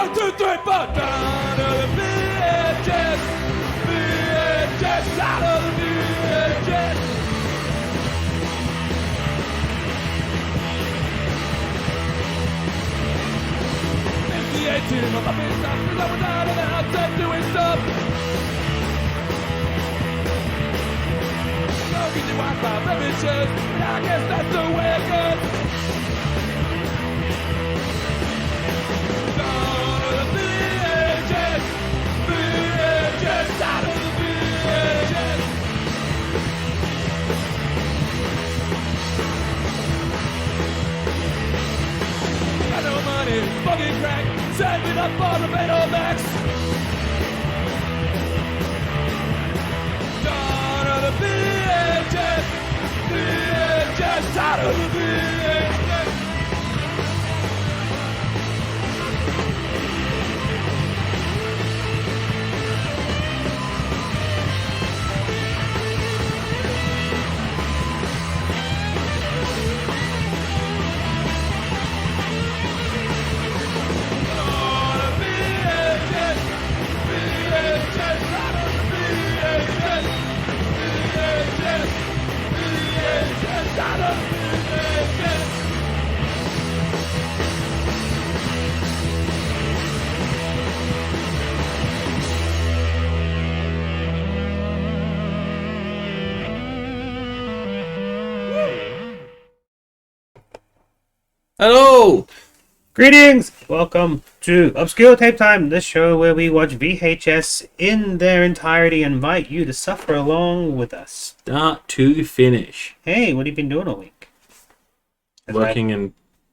1, 2, 3, 4. Down to the VHS. VHS out of the VHS. It's the 18 of my big stuff. Cause I was out of the house and doing stuff. No easy Wi-Fi revisions. But I guess that's the way it goes. Down to the VHS. VHS out of the VHS. Got no money, fucking crack, send it up on the Betamax. Down to the VHS, VHS, out of the VHS. Hello! Greetings! Welcome to Obscure Tape Time, this show where we watch VHS in their entirety and invite you to suffer along with us. Start to finish. Hey, what have you been doing all week? As Working and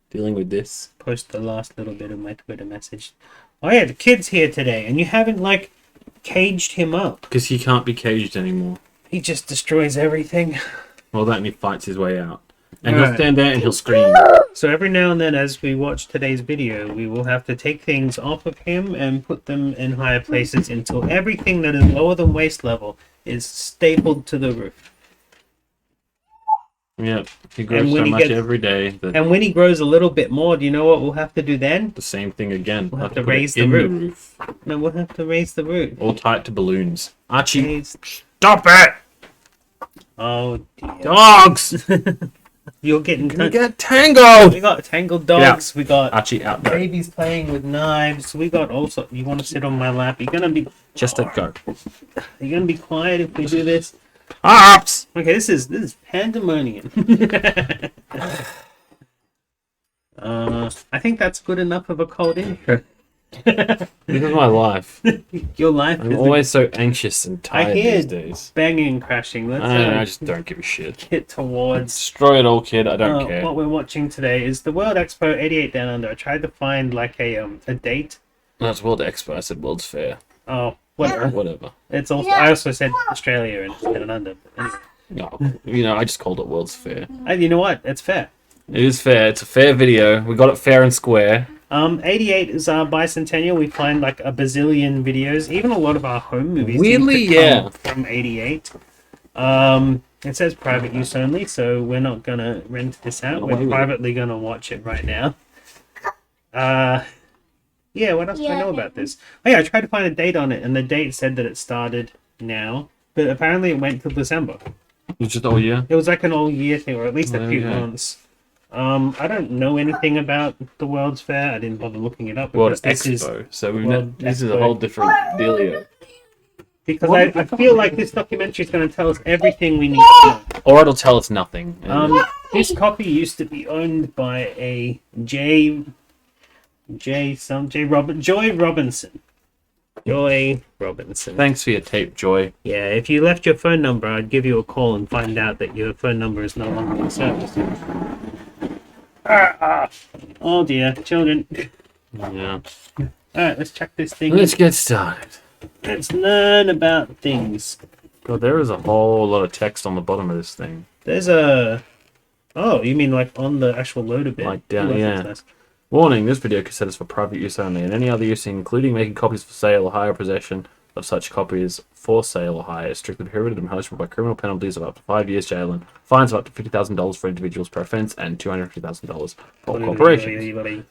dealing with this. I post the last little bit of my Twitter message. Oh yeah, the kid's here today, and you haven't, caged him up. Because he can't be caged anymore. He just destroys everything. Well, that and he fights his way out. And Right. he'll stand there and he'll scream. So every now and then, as we watch today's video, we will have to take things off of him and put them in higher places until everything that is lower than waist level is stapled to the roof. Yep. He grows And when so he much gets- every day that And when he grows a little bit more, do you know what we'll have to do then? the same thing again. We'll have to put it raise the in roof. No, we'll have to raise the roof. All tied to balloons. Archie, Raise- stop it! Oh dear. Dogs! You're getting Gonna tan- get tangled! We got tangled dogs. We got Archie, out there. babies playing with knives. We got also. You want to sit on my lap? You're gonna be. Just let go. You're gonna be quiet if we do this. Ups! Okay, this is pandemonium. I think that's good enough of a cold intro. This is my life. Your life I'm is always so anxious and tired hear these days. banging and crashing. Let's I just don't give a shit. get towards Destroy it all, kid. I don't care. what we're watching today is the World Expo 88 Down Under. I tried to find a date. No, it's World Expo. I said World's Fair. Oh, whatever. Whatever. It's also I also said Australia and Down Under. But anyway. No, I just called it World's Fair. You know what? It's fair. It is fair. It's a fair video. We got it fair and square. 88 is our bicentennial. We find a bazillion videos. Even a lot of our home movies. Weirdly, seem to come yeah. From 88. It says private use only, so we're not gonna rent this out. Oh, wait, We're wait. privately gonna watch it right now. Yeah. What else do I know about this? Oh yeah, I tried to find a date on it, and the date said that it started now, but apparently it went till December. It's just all year. It was like an all year thing, or at least a few Okay. months. I don't know anything about the World's Fair. I didn't bother looking it up World because this is Expo. So World this is a Expo. whole different dealio. because I feel like this documentary is going to tell us everything we need to know. Or it'll tell us nothing. This copy used to be owned by a Joy Robinson. Joy Robinson. Thanks for your tape, Joy. Yeah, if you left your phone number, I'd give you a call and find out that your phone number is no longer in service. Oh dear, children. Yeah. Alright, let's check this thing. Let's get started. Let's learn about things. God, there is a whole lot of text on the bottom of this thing. There's a... Oh, you mean on the actual loader bit? Like down, Ooh, yeah. that's nice. Warning, this video cassette is for private use only, and any other use, including making copies for sale or hire possession of such copies for sale or hire, is strictly prohibited and punishable by criminal penalties of up to 5 years jail and fines of up to $50,000 for individuals per offence and $250,000 for corporations.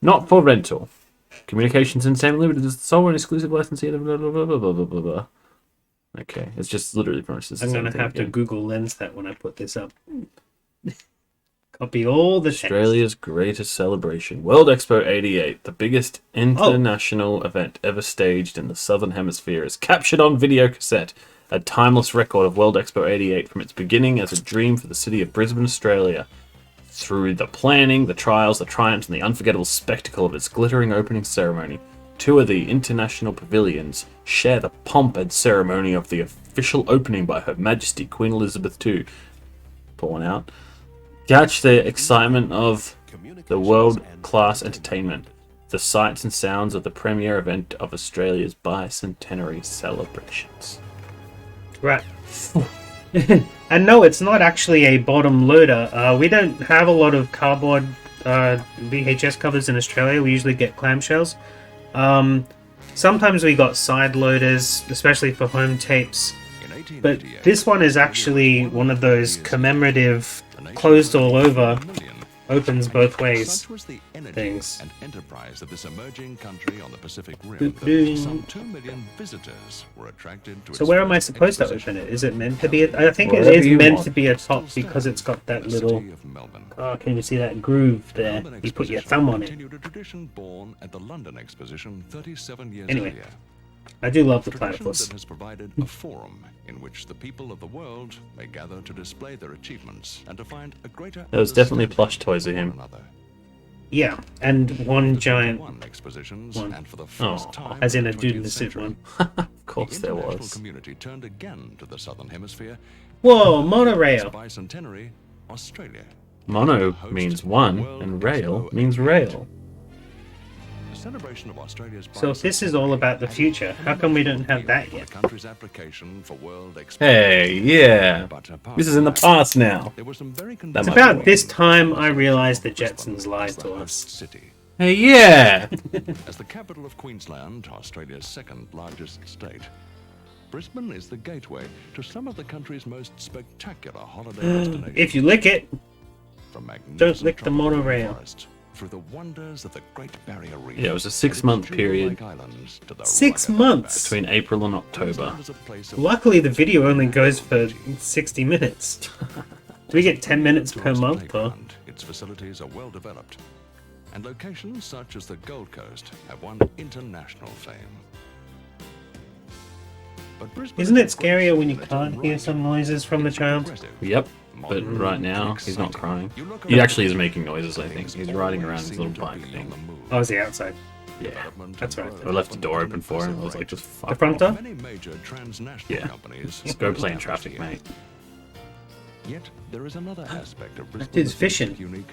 Not for rental. Communications Entertainment Limited is the sole and exclusive licensee of blah, blah, blah, blah, blah, blah, blah, blah. Okay, it's just literally pretty much the I'm same gonna thing have to again. Google Lens that when I put this up. Copy all the text. Australia's greatest celebration, World Expo 88, the biggest international event ever staged in the Southern Hemisphere, is captured on video cassette, a timeless record of World Expo 88 from its beginning as a dream for the city of Brisbane, Australia. Through the planning, the trials, the triumphs, and the unforgettable spectacle of its glittering opening ceremony, two of the international pavilions share the pomp and ceremony of the official opening by Her Majesty Queen Elizabeth II. Pour one out. Catch the excitement of the world-class entertainment, the sights and sounds of the premier event of Australia's bicentenary celebrations. Right. And no, it's not actually a bottom loader. We don't have a lot of cardboard VHS covers in Australia. We usually get clamshells. Sometimes we got side loaders, especially for home tapes. But this one is actually one of those commemorative, closed all over, opens both ways Such was the energy things. and enterprise of this emerging country on the Pacific Rim Doo-doo. that some 2 million visitors were attracted to So its where am I first supposed to exposition. open it? Is it meant to be? I think it Wherever is you meant want. to be a top Still because it's got that stands in the little. city of Melbourne. Oh, can you see that groove there? Melbourne You put your Exposition thumb on it. continued a tradition born at the London Exposition 37 years Anyway, earlier. I do love the Tradition platypus. that has provided a forum in which the people of the world may gather to display their achievements and to find a greater There was definitely understanding plush toys of one him. another. Yeah, and one giant, One expositions, one. and for the first Aw. time as in a the dude in the 20th suit century, one. Of course the there international was. community turned again to the Southern Hemisphere. Whoa, Its monorail! bicentenary, Australia. Mono Host means of one, World and rail Expo means 88. rail. The celebration of Australia's So if this is all about the future, how come we don't have that yet? The country's application for World Expo. Hey, yeah. But apart This is from in the that, past now. there were some very That It's might convincing about this time I realized the Brisbane Jetsons lied as the to host us. city. Hey, yeah. As the capital of Queensland, Australia's second largest state, Brisbane is the gateway to some of the country's most spectacular holiday destinations. If you lick it, From magnificent don't lick the tropical monorail. forests, through the wonders of the Great Barrier Reef. Yeah, it was a and 6-month its period. jewel-like islands to the 6 rugged months? outback. Between April and October. Queensland is a place of luckily the video only goes for 60 minutes. Do we get 10 minutes per tourist month, or? playground. Its facilities are well developed, and locations such as the Gold Coast have won international fame. But Brisbane Isn't is it a great scarier when you city in its can't own hear right. some noises from the It's child? impressive, Yep. But modern, right now, he's not exciting. crying. You look He around actually is and making noises, I think. things He's riding around always his seem little to bike be thing. on the move. Oh, is he outside? Yeah. Development That's and right. growth I left the on door an open for him. I was impressive like, rate. just fuck The front off. door? Many major transnational Yeah. companies Just go are play in established traffic, here. mate. Yet there is another aspect of Brisbane dude's that makes fishing. it unique.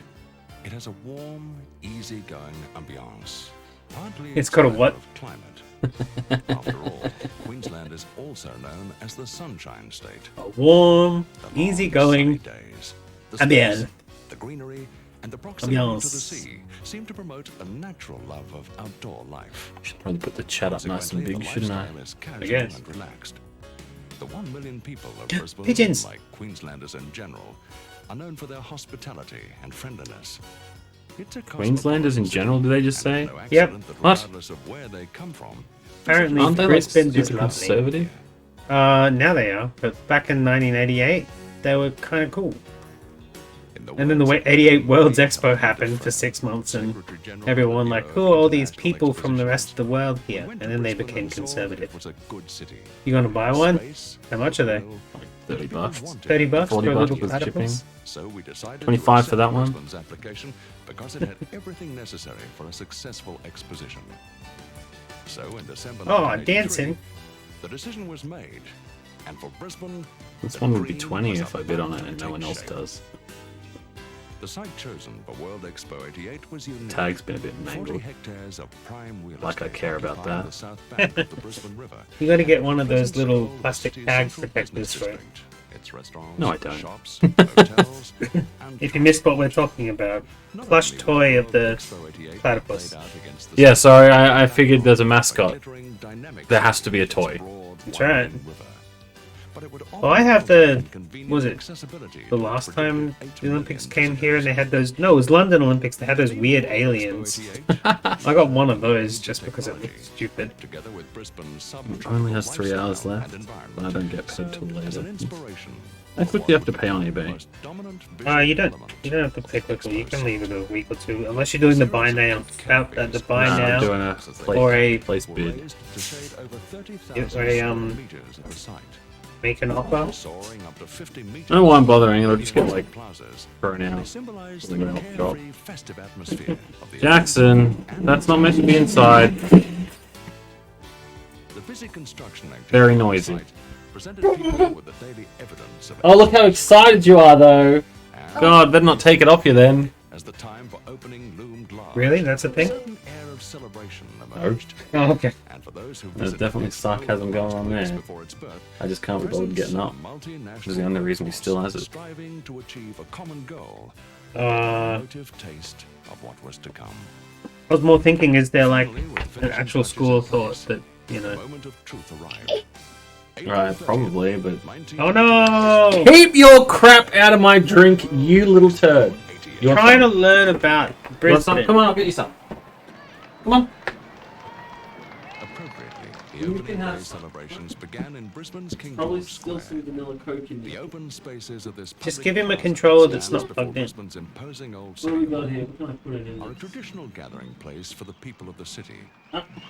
It has a warm, easygoing ambiance. Partly It's got a matter what? of climate. After all, Queensland is also known as the Sunshine State. A warm, The long, easy-going sunny days, the ambiance. space, the greenery, and the proximity to the Ambiance. sea seem to promote a natural love of outdoor life. Should probably put the chat up nice and Consequently, big, the shouldn't I? lifestyle is casual guess. and relaxed. The 1 million people of Brisbane, Pigeons. like Queenslanders in general, are known for their hospitality and friendliness. It's a Queenslanders in cosmopolitan general, city, did they just and it's say? no Yep. accident that What? regardless of where they come from, Apparently, Aren't they like Brisbane is super lovely. conservative? Now they are, but back in 1988, they were kind of cool. in And then the words of 88 World's Lee Expo Alfred happened for Dufresne, 6 months, and Secretary General everyone of the like, Bureau oh, of all these International people from the rest of the Expositions. world We here, went and to then they Brisbane became and saw that conservative. it was a good city. You gonna buy one? Space, How much are they? goodwill, $30 people bucks. wanted. 30 bucks 40 for a bucks little with platypus? shipping. So we decided 25 to for that accept one? Brisbane's application because it had everything necessary for a successful exposition. So in December Oh, 1983, dancing. the decision was made, and for Brisbane, This the one would be dream 20 was if I bid on about it and to no one take else shape. does. The site chosen for World Expo 88 was unique. Tag's been a bit 40 mangled. hectares of prime real Like I estate care about occupying that. the south bank of the Brisbane River. You gotta get one of those Presents little all the plastic city's tag central protectors business for it. district, its restaurants, No, I don't. shops, hotels, and If you missed what we're talking about, not plush only was toy of World the Expo 88 platypus. played out against the Yeah, sun, sorry, I figured there's a mascot. glittering dynamics There has to be a of its toy. broad, That's right. winding river. but it would Well, I have the- inconvenient was it accessibility The to last predicted time 80 the Olympics million came here and they visitors. had those. No, it was London Olympics. They had those weird aliens. Expo I got one of those just because it looked stupid. Together with Brisbane's Only has 3 lifestyle hours left. and I don't get paid serve till as later. an inspiration I quickly have to pay on eBay. most dominant You visual don't. element You don't have to pay quickly. You can leave it a week or two, unless you're doing the buy now. The buy I'm now. doing a Or a- place were bid. raised to shade over 30,000 It's a, meters of the site, Make an offer. soaring up to 50 meters. I don't know why I'm bothering. It'll just get like plazas. thrown They out. symbolize in the the middle of the shop. carefree, festive atmosphere of the Jackson, that's not meant to be inside. The busy construction activity Very on the noisy. site presented people with the daily evidence of Oh, look how excited you are, though. and God, better not take it off you then. as the time for opening loomed large. Really? That's a A thing? certain air of celebration emerged. Oh, okay. And for those who There's visited definitely this sarcasm going on place there. before its birth, I just can't be bothered getting up. Which is the only reason he still has it. Striving to achieve a common goal, Uh, motive taste of what was to come. I was more thinking, is there like Finally, with an finishing actual touches school in of thought place, that, you the know? moment of truth arrived. Right, probably, but... Oh no! Keep your crap out of my drink, you little turd. You want Trying to some? learn about You want some? Brisbane. Come on, I'll get you some. Come on. Appropriately, the You opening can have day some. celebrations began in Brisbane's King Probably George still Square. some vanilla coke in The there. open spaces of this Just public give him a plaza controller that's stands not before plugged in. Brisbane's imposing old What have we city got here? What can I put it in? are a traditional gathering place for the people of the city.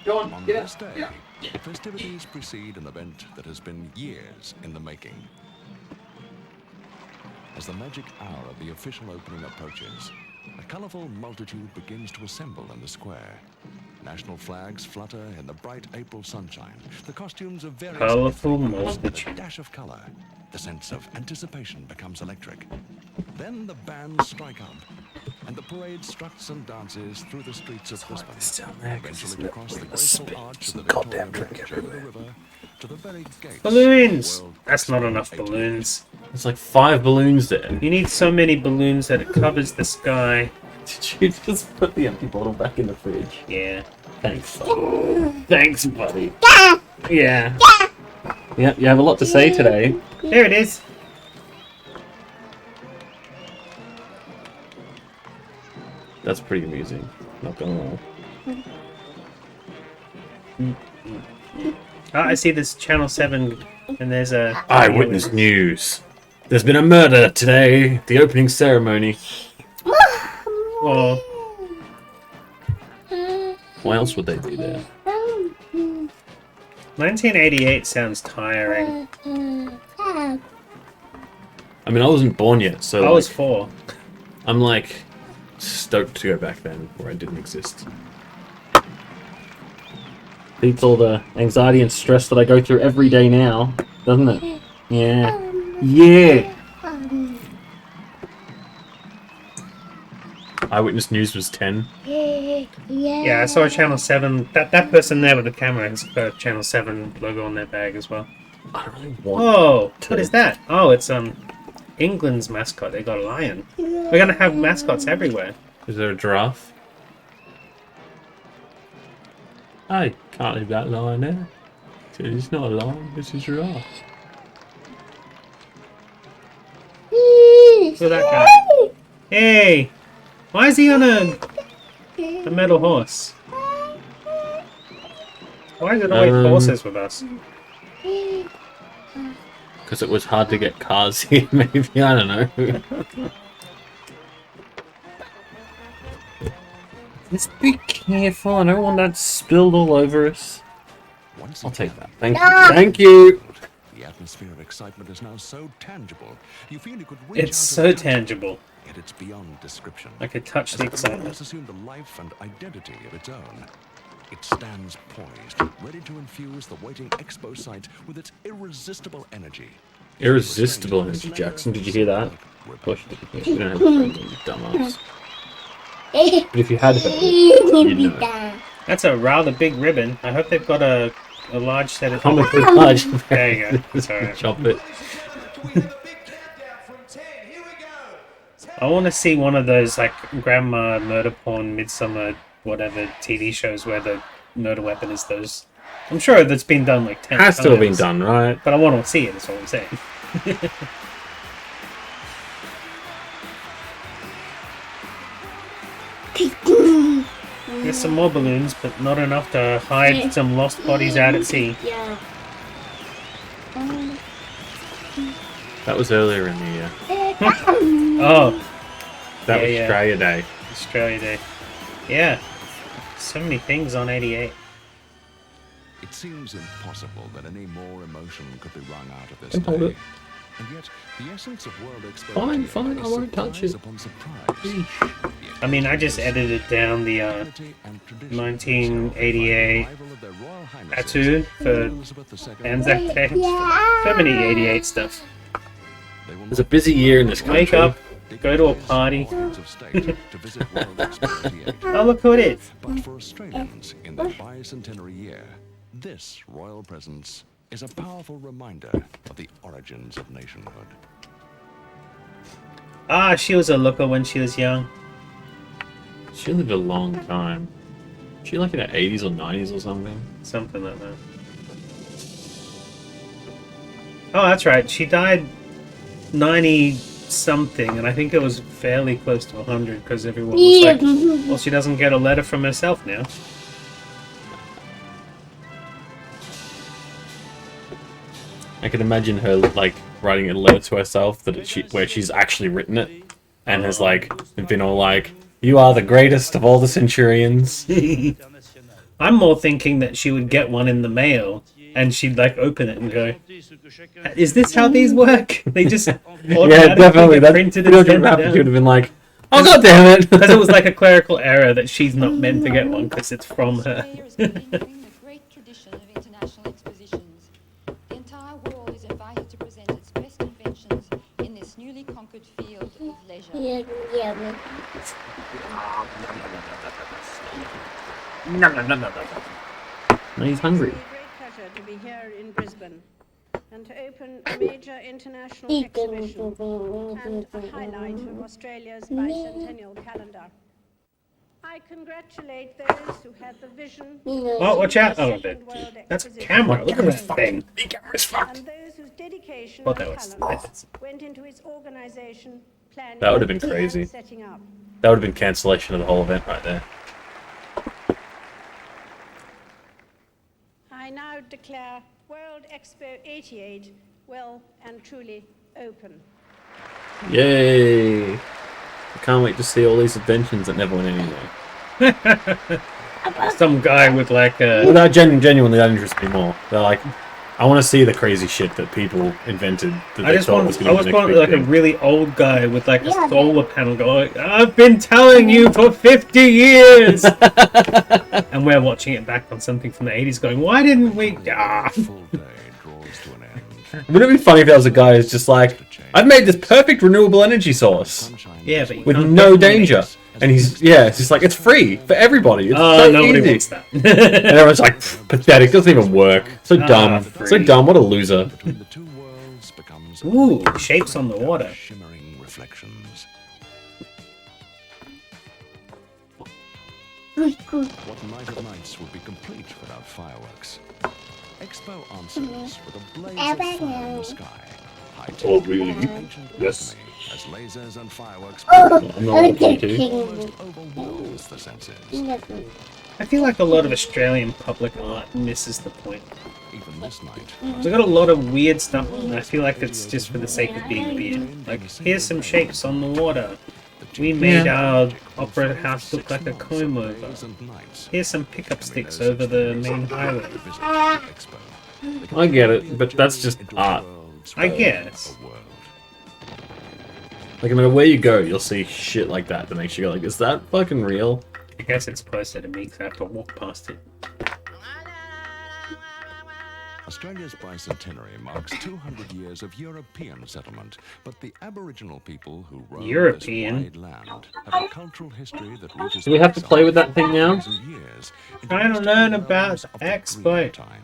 Go On on, this day, festivities precede an event that has been years in the making. As the magic hour of the official opening approaches, a colourful multitude begins to assemble in the square. National flags flutter in the bright April sunshine. The costumes of various Colourful ethnic groups with multitude. a dash of colour. The sense of anticipation becomes electric. Then the bands strike up, and the parade struts and dances through the streets of Brisbane. Eventually across the graceful arch of the Victoria Bridge over the river to the very gates. Balloons! of World That's not Expo enough 88. balloons. There's like 5 balloons there. You need so many balloons that it covers the sky. Did you just put the empty bottle back in the fridge? Yeah. Thanks. Thanks, buddy. Yeah. Yeah, you have a lot to say today. There it is. That's pretty amusing. Not gonna lie. I see this Channel 7 and there's a... Eyewitness news. There's been a murder today. The opening ceremony. Oh, Why else would they be there? 1988 sounds tiring. I mean, I wasn't born yet, so I was like, 4. I'm like stoked to go back then, where I didn't exist. Beats all the anxiety and stress that I go through every day now, doesn't it? Yeah. Yeah. Eyewitness News was 10. Yeah, I saw Channel 7. That person there with the camera has got a Channel 7 logo on their bag as well. I don't really want. Oh, what is that? Oh, it's England's mascot. They got a lion. We're gonna have mascots everywhere. Is there a giraffe? I can't leave that lion there. It's not a lion, it's a giraffe. Look at that guy. Hey! Why is he on a metal horse? Why is it always horses with us? Because it was hard to get cars here, maybe. I don't know. Just be careful. I don't want that spilled all over us. Once I'll take again, that. Thank you. Thank you. the atmosphere of excitement is now so tangible, you feel you could reach It's out so and touch it, tangible. yet it's beyond description. I could touch As the if the moment excitement. has assumed a life and identity of its own. It stands poised, ready to infuse the waiting expo site with its irresistible energy. Irresistible energy, Jackson. Did you hear that? Push. You don't have to, you dumbass. But if you had heard it, you'd know. That's a rather big ribbon. I hope they've got a large set of... Comically large. There you go. That's alright. Chop it. I want to see one of those, like, Grandma Murder Porn, Midsummer, whatever TV shows where the murder weapon is those I'm sure that's been done like 10 Has times. to have been done, right? But I want to see it, that's all I'm saying. There's some more balloons, but not enough to hide some lost bodies out at sea. Yeah. That was earlier in the year. Oh, That was Yeah. Australia Day. Australia Day. Yeah. So many things on 88. It seems impossible that any more emotion could be wrung out of this Don't hold day. it. And yet, the essence of World Expo Fine, 88 fine, I is won't touch surprise it. upon surprise. I mean, I just edited down the 1988 Atu for Anzac Day. So many 88 stuff. It's a busy year in this country. Wake up, go to a party. Oh, look who it is. But for Australians in their bicentenary year, this royal presence is a powerful reminder of the origins of nationhood. Ah, she was a looker when she was young. She lived a long time. She like in her 80s or 90s or something. Something like that. Oh, that's right. She died 90-something, and I think it was fairly close to 100 because everyone was like, well, she doesn't get a letter from herself now. I can imagine her like writing a letter to herself where she's actually written it and has like been all like, "You are the greatest of all the centurions." I'm more thinking that she would get one in the mail and she'd like open it and go, "Is this how these work?" They just Yeah, automatically definitely. get That's printed pretty and much what sent happened. She would down. have been like, "Oh god damn it!" Because it was like a clerical error that she's not meant to get one because it's from her. Australia is continuing the great tradition of international expositions. The entire world is invited to present its best inventions in this newly conquered field of leisure. He's hungry. It's a great pleasure to be here in Brisbane and to open a major international exhibition and a highlight of Australia's bicentennial calendar. I congratulate those who had the vision. Oh, watch out! Oh, that's a camera. Look at that thing. And those whose dedication Thought and that was talents went into its organization, planning, That would have been and crazy. setting up. That would have been cancellation of the whole event right there. I now declare World Expo 88 well and truly open. Yay! I can't wait to see all these inventions that never went anywhere. Some guy with like Well, a. that genuinely that interests me more. They're like, I want to see the crazy shit that people invented that I they just thought want. was I going was to be the wanting next like big a thing. really old guy with like a solar panel going. I've been telling you for 50 years. And we're watching it back on something from the 80s, going, why didn't we? Ah. Full day draws to an end. Wouldn't it be funny if there was a guy who's just like, I've made this perfect renewable energy source Sunshine Yeah, is but you with can't no put it on danger. it. And it's just like, it's free for everybody. It's Oh, so nobody easy. wants that. And everyone's like, pathetic, doesn't even work. So dumb. So free. dumb, what a loser. between the two worlds becomes a Ooh, perfect shapes on the pattern of water. shimmering reflections. What night of nights would be complete without fireworks? Expo answers with a blaze of fire in the sky. High-tech Oh, really? ancient Yes. alchemy, as lasers and fireworks I'm not looking to. almost overwhelms the senses. I feel like a lot of Australian public art misses the point. Even this night, We've got a lot of weird stuff, and I feel like it's just for the sake of being weird. Like, here's some shapes on the water. We made our opera house look like a comb over. days and nights. Here's some pickup sticks over the main highway. Visit Expo. I get it, but that's just art. I guess. A world. Like, no matter where you go, you'll see shit like that that makes you go like, is that fucking real? I guess it's closer to me because I have to walk past it. Australia's bicentenary marks 200 years of European settlement, but the Aboriginal people who roam European? this wide land have a cultural history that reaches Do we have to back play with that thing now? 1,000 years into Trying to the learn realms about of the Expo. Green Time.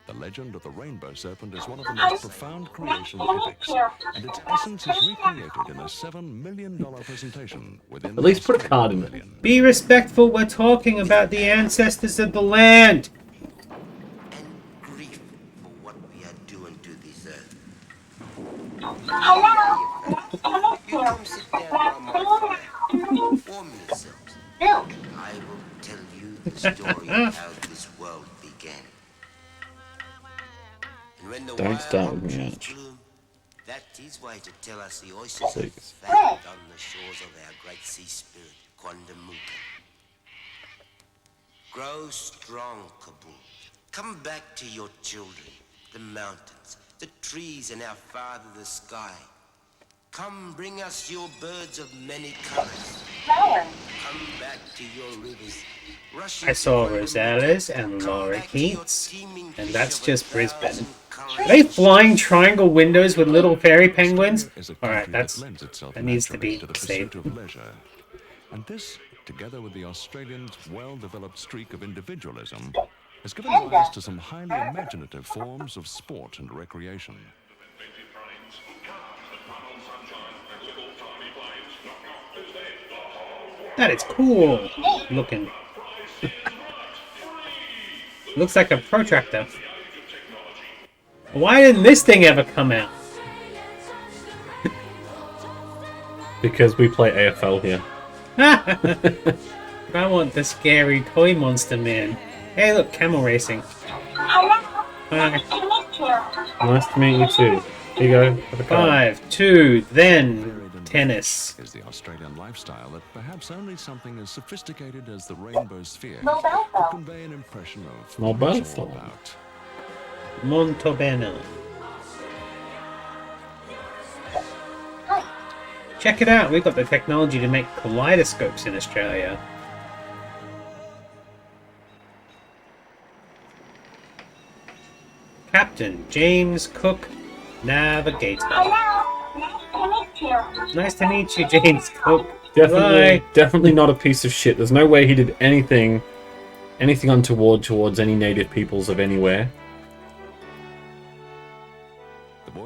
The legend of the rainbow serpent is one of the most profound creation epics, and its essence is recreated in a $7 million presentation within At least put a the card in Australian it. Be respectful, we're talking about the ancestors of the land! You come sit down by my fire. Warm yourselves. I will tell you the story of how this world began. And when the Don't start with me, trees Arch. bloom, that is why to tell us the oysters are Six. fattened on the shores of our great sea spirit, Quandamuka. Grow strong, Kabul. Come back to your children, the mountains, the trees, and our father, the sky. Come bring us your birds of many colors. Come back to your rivers. Rush I saw into Rosales Quandamuka. and Come Laura back to your Keats, teeming and fish that's of just 1,000 Brisbane. colors. Are they flying triangle windows with little fairy penguins? Is a Alright, country that's that lends itself that needs to naturally be to the saved. pursuit of leisure. And this, together with the Australians' well-developed streak of individualism, has given rise to some highly imaginative forms of sport and recreation. That is cool looking. Looks like a protractor. Why didn't this thing ever come out? Because we play AFL here. I want the scary toy monster man. Hey, look, camel racing. Hi. Nice to meet you too. Here you go. Have a card. 5, 2, then tennis. Is the Australian lifestyle that perhaps only something as sophisticated as the rainbow sphere could convey an impression of Mobile what it's all phone. about. Montobello. Check it out, we've got the technology to make kaleidoscopes in Australia. Captain James Cook, Navigator. Nice to meet you, James Cook. Definitely, Bye. definitely not a piece of shit. There's no way he did anything untoward towards any native peoples of anywhere.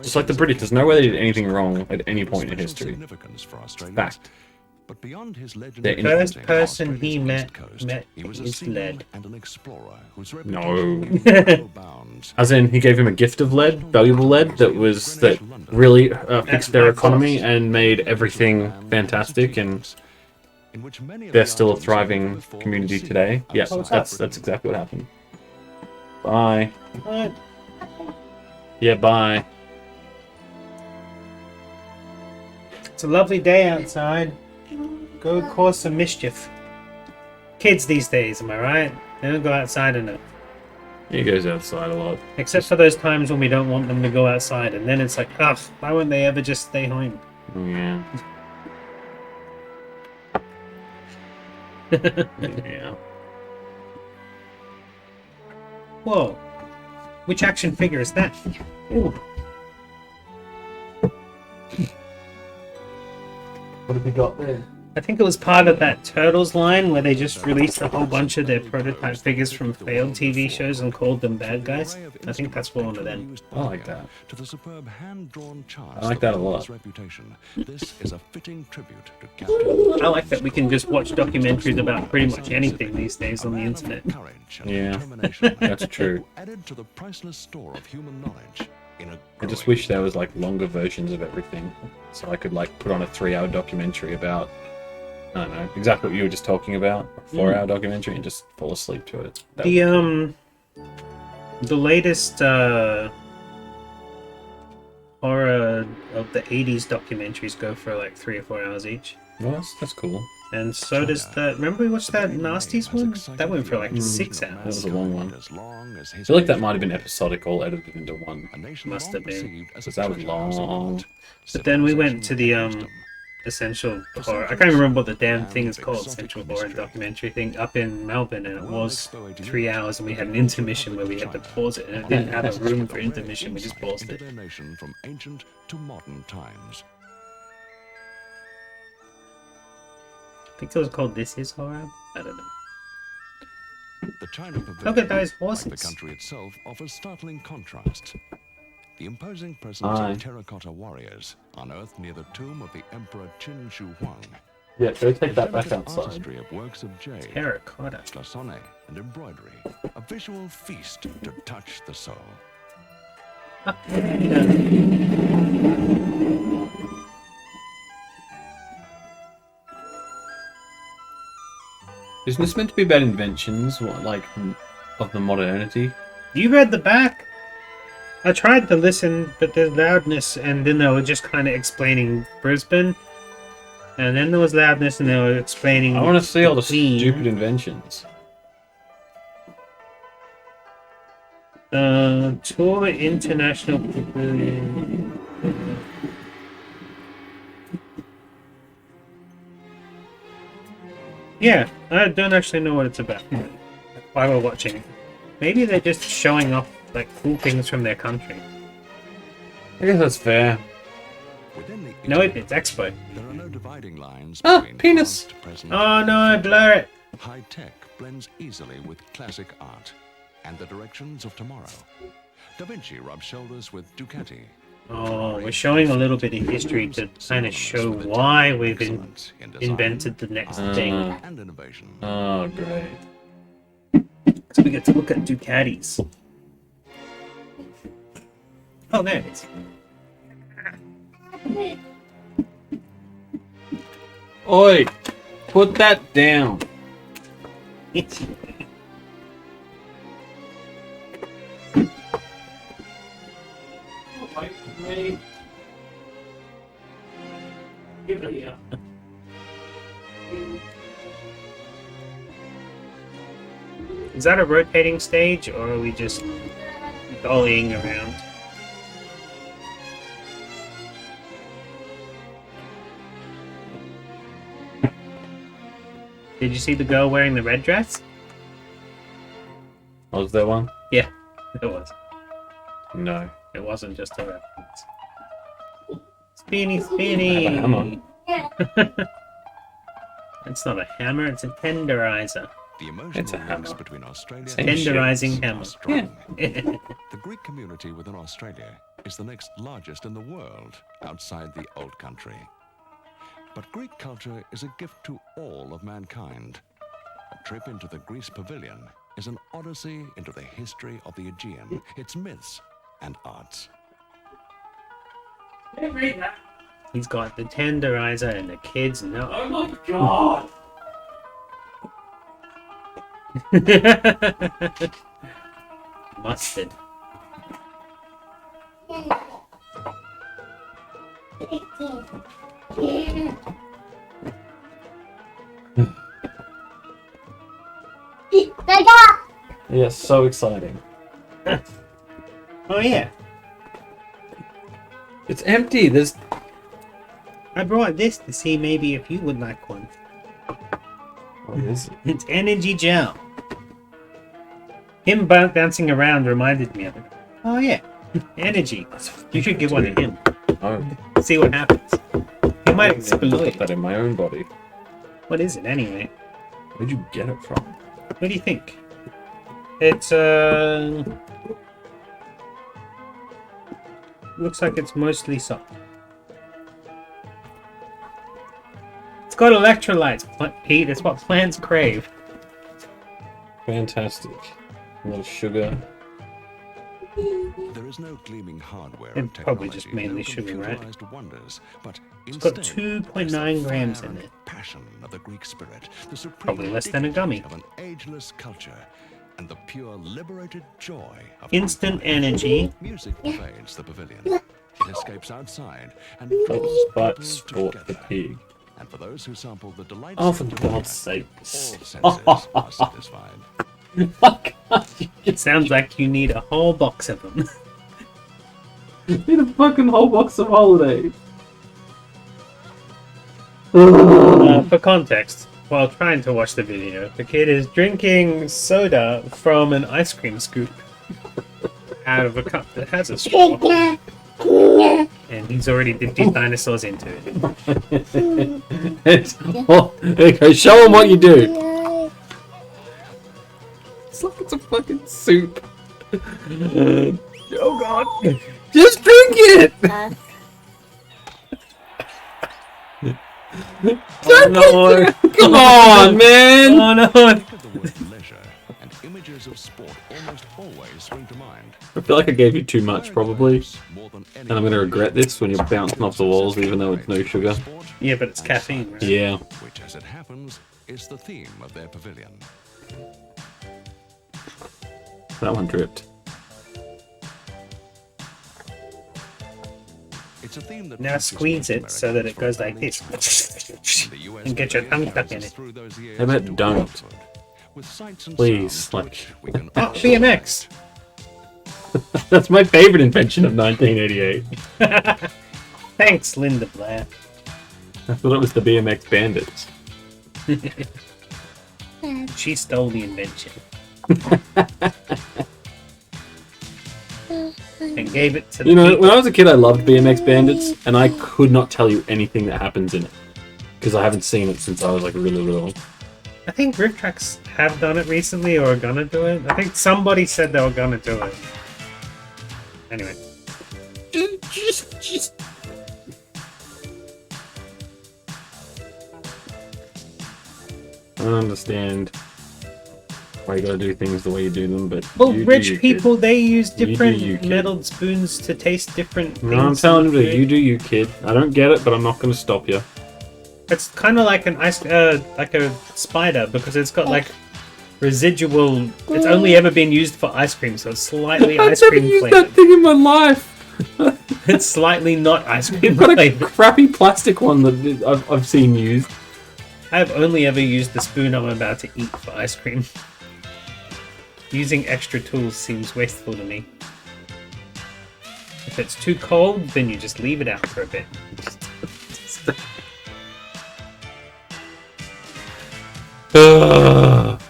Just like the British, there's no way they did anything wrong at any point in Special history. significance for Australians. Fact. But beyond his The legendary first footing on person he Australia's met- east coast, met he was a is seaman lead. and an explorer whose No. reputation knew no bounds. As in, he gave him a gift of lead, valuable lead, that really fixed their economy and made everything fantastic, and In which many of they're the still a items thriving never before community received today. and Yes, sought that's Britain. exactly what happened. Bye. What? Yeah, bye. It's a lovely day outside. Go cause some mischief. Kids these days, am I right? They don't go outside enough. He goes outside a lot. Except for those times when we don't want them to go outside, and then it's like, ugh, why won't they ever just stay home? Yeah. Yeah. Whoa. Which action figure is that? Ooh. What have we got there? I think it was part of that Turtles line where they just released a whole bunch of their prototype figures from failed TV shows and called them bad guys. I think that's one of them. I like that. To the superb hand-drawn charts I like that a follow lot. his reputation. This is a fitting tribute to Captain. I like that we can just watch documentaries about pretty much anything these days on the internet. Courage and Yeah, determination that's true. added to the priceless store of human knowledge. In a I just growing wish there was like longer versions of everything, so I could like put on a 3-hour documentary about, I don't know, exactly what you were just talking about, a 4-hour documentary, and just fall asleep to it. That The latest horror of the 80s documentaries go for like 3 or 4 hours each. well, that's cool. And so does that. Remember we watched that Nasties one? That went for like 6 That hours. was a long one. as long as I feel like that might have been episodic, all edited into one. a nation Must long have been. perceived as a 'Cause that was treasure house of long. art, But then we went to the civilization, essential horror. I can't even remember what the damn thing is called. Essential horror documentary thing up in Melbourne, and it was 3 hours, and we had an intermission where we had to pause it, and it didn't have a room for intermission. We just paused into it. their nation from ancient to modern times. I think it was called This Is Horror. I don't know. The China Pavilion, Look at those like horses. the country itself, offers startling contrast. The imposing presence Aye. of terracotta warriors unearthed near the tomb of the Emperor Qin Shi Huang. Yeah, go take The that back delicate outside. artistry of works of jade, Terracotta. cloisonne, and embroidery, a visual feast to touch the soul. Isn't this meant to be about inventions, what, like, of the modernity? You read the back? I tried to listen, but there's loudness, and then they were just kind of explaining Brisbane. And then there was loudness, and they were explaining... I want to see all the Queen. stupid inventions. Tour International Pavilion. Yeah, I don't actually know what it's about. Why we're watching it. Maybe they're just showing off like cool things from their country. I guess that's fair. Within the No, internet, it's Expo. there are no dividing lines Ah, between penis. past, present, Oh no, blur it. high tech blends easily with classic art and the directions of tomorrow. Da Vinci rubs shoulders with Ducati. Oh, we're showing a little bit of history to kind of show why we've invented the next thing. And innovation. Oh, great. So we get to look at Ducatis. Oh, there it is. Oi! Put that down. Is that a rotating stage, or are we just dollying around? Did you see the girl wearing the red dress? Was there one? Yeah, it was. No. It wasn't just a reference. Spinny, spinny! I have a hammer. It's not a hammer, it's a tenderizer. The It's a emotional links hammer. between Australia Same and shit. Tenderizing are hammer. strong. The Greek community within Australia is the next largest in the world outside the old country. But Greek culture is a gift to all of mankind. A trip into the Greece pavilion is an odyssey into the history of the Aegean, its myths and arts. He's got the tenderizer and the kids know. Oh my god! Mustard. Yeah, so exciting. Oh yeah, It's empty. There's. I brought this to see maybe if you would like one. What is it? It's energy gel. Him bouncing around reminded me of it. Oh yeah, energy. You should give one to him. Oh. See what happens. He might I didn't put explode. that in my own body. What is it anyway? Where'd you get it from? What do you think? It's looks like it's mostly soft. It's got electrolytes, Pete. It's what plants crave. Fantastic. A little sugar. There is no gleaming hardware And of probably technology, just mainly no sugar, right? computerized wonders, but It's got instead, 2.9 there's the grams fire in and it. Passion of the Greek spirit, the supreme Probably less than a dignity gummy. of an ageless culture, and the pure liberated joy of Instant life. energy. Music pervades the pavilion. It escapes outside and But pulls but people sport the together. pig. And for those who sample the delights Oh, of for Jamaica, God's sake. all senses are satisfied. It sounds like you need a whole box of them. Need a fucking whole box of holidays. For context, while trying to watch the video, the kid is drinking soda from an ice cream scoop out of a cup that has a straw. And he's already dipped his dinosaurs into it. Okay, show them what you do. It's like it's a fucking soup. Oh god. Just drink it! Oh no! Come on, man! Oh no! Think of the word leisure, and images of sport almost always spring to mind. I feel like I gave you too much, probably. More than And I'm going to regret this when you're bouncing off the walls, even though it's no sugar. Yeah, but it's caffeine, right? Yeah. Which, as it happens, is the theme of their pavilion. That one dripped. It's a theme that Now squeeze it so that it goes like this. And get your tongue stuck in it. How about don't? Please, like... Oh, BMX! That's my favorite invention of 1988. Thanks, Linda Blair. I thought it was the BMX Bandits. She stole the invention. And gave it to the You know, people. when I was a kid, I loved BMX Bandits, and I could not tell you anything that happens in it. Because I haven't seen it since I was like really little. I think Rift Tracks have done it recently or are gonna do it. I think somebody said they were gonna do it. Anyway. I don't understand why you gotta do things the way you do them, but Well, you do rich you, people, kid. they use different you, kid. metal spoons to taste different things. No, I'm telling you, in food. you do you, kid. I don't get it, but I'm not gonna stop you. It's kind of like an ice, like a spider, because it's got like residual. It's only ever been used for ice cream, so it's slightly I've ice never cream used flavored. that thing in my life. It's slightly not ice cream I've got a flavored. crappy plastic one that I've seen used. I've only ever used the spoon I'm about to eat for ice cream. Using extra tools seems wasteful to me. If it's too cold, then you just leave it out for a bit.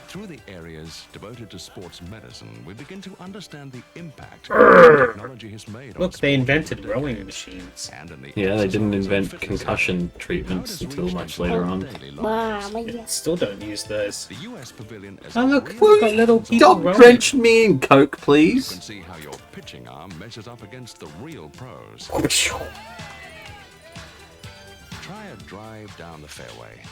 Through the areas devoted to sports medicine, we begin to understand the impact technology has made on Look, they sport invented over rowing decades. machines. And in the Yeah, they didn't exercise and invent fitness concussion area, treatments how it has until reached much into later our on. daily lives. Still don't use those. The US pavilion is Oh a look, real we've got little people Stop rowing. drenching me in Coke, You please. can see how your pitching arm measures up against the real pros. Try a drive down the fairway.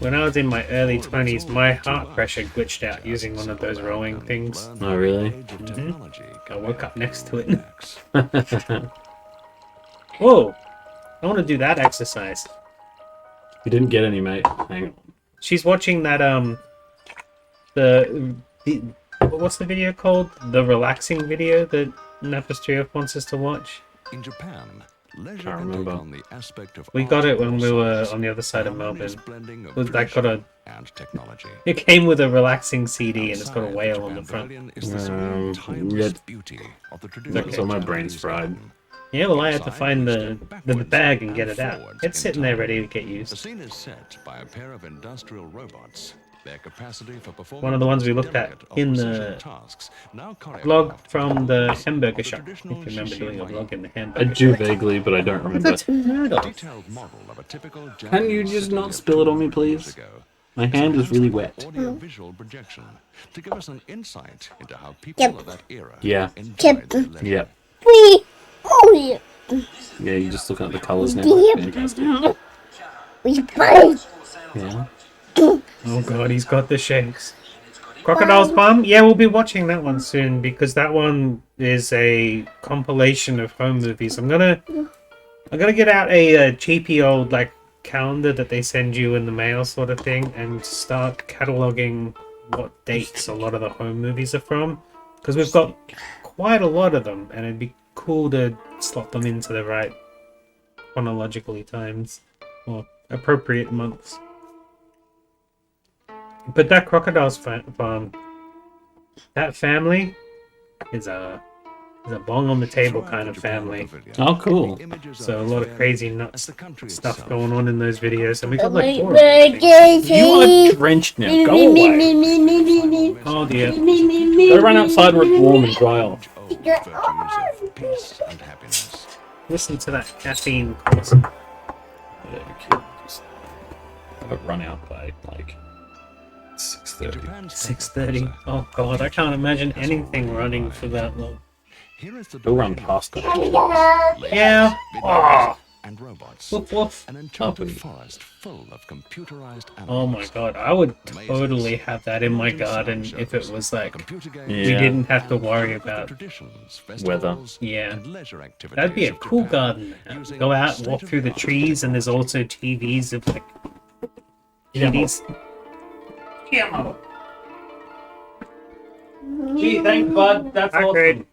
When I was in my early 20s, my heart pressure glitched out using one of those rowing things. Oh, really? I woke up next to it. Whoa! I want to do that exercise. You didn't get any, mate. Hang on. She's watching that, the what's the video called? The relaxing video that Napastrioff wants us to watch. In Japan, leisure Can't can remember. take on the aspect of We art got it when or we were science, on the other side of harmonious Melbourne. blending of With that got a, tradition and technology. it came with a relaxing CD and it's got a Outside the whale on the Japan front. Pavilion is the serene, yeah. timeless beauty of the traditional So my Japanese brain's fried. garden. Yeah, well, I had to Inside, find we the step the backwards bag and get and it out. forwards It's in sitting there time. ready to get The used. scene is set by a pair of industrial robots. Their capacity for performing One of the ones we looked at delicate in precision the tasks, now Blog choreographed from the of hamburger the shop. If you traditional remember doing a Shishi vlog in the I hamburger do shop. vaguely, but I don't remember. That's unheard of. detailed model of a typical Can you Japanese just city not of spill it on me, 200 years please? ago. My hand is really wet. Audio-visual projection to give us an insight into how people of that era Yeah. enjoyed their leisure. Yep. Yeah, you're just looking at the colours now. Fantastic. Yeah. Oh god, he's got the shakes. Crocodile's Bum? Yeah, we'll be watching that one soon because that one is a compilation of home movies. I'm gonna get out a cheapy old like calendar that they send you in the mail sort of thing and start cataloging what dates a lot of the home movies are from because we've got quite a lot of them and it'd be cool to slot them into the right chronologically times or appropriate months. But that Crocodile's Farm, that family is a bong on the table kind of family. Oh, cool. So a lot of crazy nuts As the country stuff itself. going on in those videos, and we got like 4 of them, I think. You are drenched now. Go away. Oh dear. Go run outside where it's warm and dry off. Virtues of peace and happiness. Listen to that caffeine course. Yeah, kid, just have it run out by like 6:30. Japan's 6:30. Oh god, I can't imagine anything running for that long. Here is the Go run past that. Yeah. Oh, and robots. Woof woof. An enchanted Puppy. forest full of computerized animals. Oh my god, I would Mazes, totally have that in my mountain garden sound if it shows, was like computer games, we Yeah. didn't have to and worry look at the about. traditions, Weather. festivals, Yeah. and leisure activities That'd be a of cool Japan garden. using Go out and walk through the state-of-the-art trees, and there's also technology. TVs of like kitties. Gee, thanks, bud. That's Great.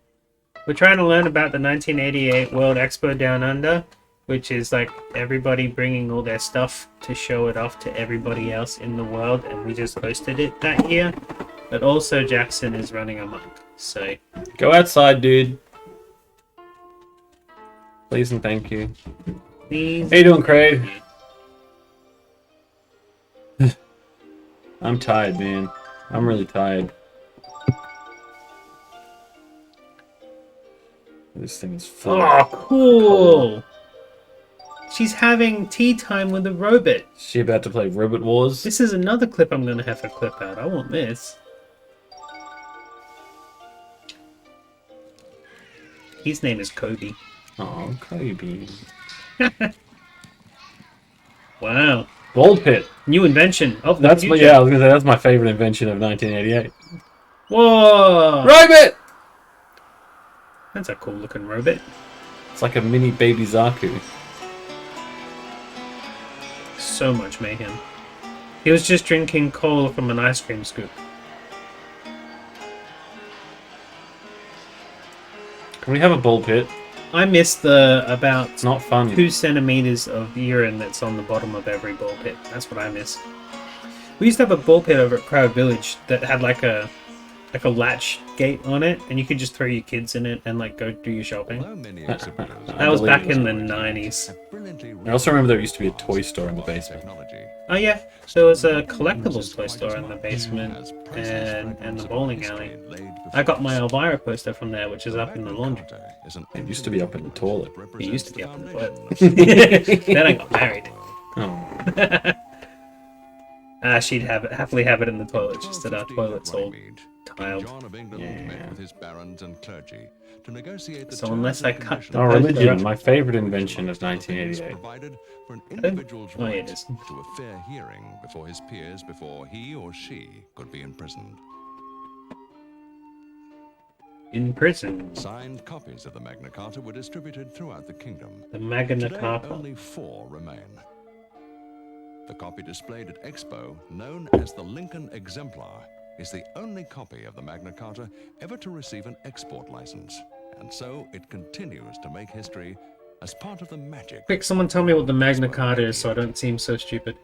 We're trying to learn about the 1988 World Expo Down Under, which is like everybody bringing all their stuff to show it off to everybody else in the world, and we just hosted it that year. But also Jackson is running amok, so Go outside, dude. Please and thank you. please. How you doing, Craig? I'm tired, man. I'm really tired. This thing is full. Oh, cool! She's having tea time with the robot. Is she about to play Robot Wars? This is another clip I'm gonna have to clip out. I want this. His name is Kobe. Oh, Kobe. Wow. Bald pit. New invention of the That's my, future. yeah, I was gonna say that's my favorite invention of 1988. Whoa! Robot! That's a cool looking robot. It's like a mini baby Zaku. So much mayhem. He was just drinking cola from an ice cream scoop. Can we have a ball pit? I miss the about It's not fun. 2 centimeters of urine that's on the bottom of every ball pit. That's what I miss. We used to have a ball pit over at Crowd Village that had like a latch gate on it, and you could just throw your kids in it and like go do your shopping. Although many exhibitors That was back in the have 90s. brilliantly I also remember there used to be a toy store in the basement. technology. Oh yeah, there was a collectibles toy store in the basement and the bowling alley. I got my Elvira poster from there, which is up in the laundry. It used to be up in the toilet. It used to be up in the toilet. Then I got married. Oh. She'd happily have it in the toilet, just that our toilet's all tiled. John of England met with his barons and clergy to negotiate the So terms unless and I cut conditions the Oh, poster religion, up- my favorite invention of 1988. provided for an individual's Oh, yeah, right it is. to a fair hearing before his peers before he or she could be imprisoned. in prison. Signed copies of the Magna Carta were distributed throughout the kingdom. The Magna Today, Carta. only 4 remain. The copy displayed at Expo, known as the Lincoln Exemplar, is the only copy of the Magna Carta ever to receive an export license, and so it continues to make history as part of the magic. Quick, someone tell me what the Magna Carta is so I don't seem so stupid.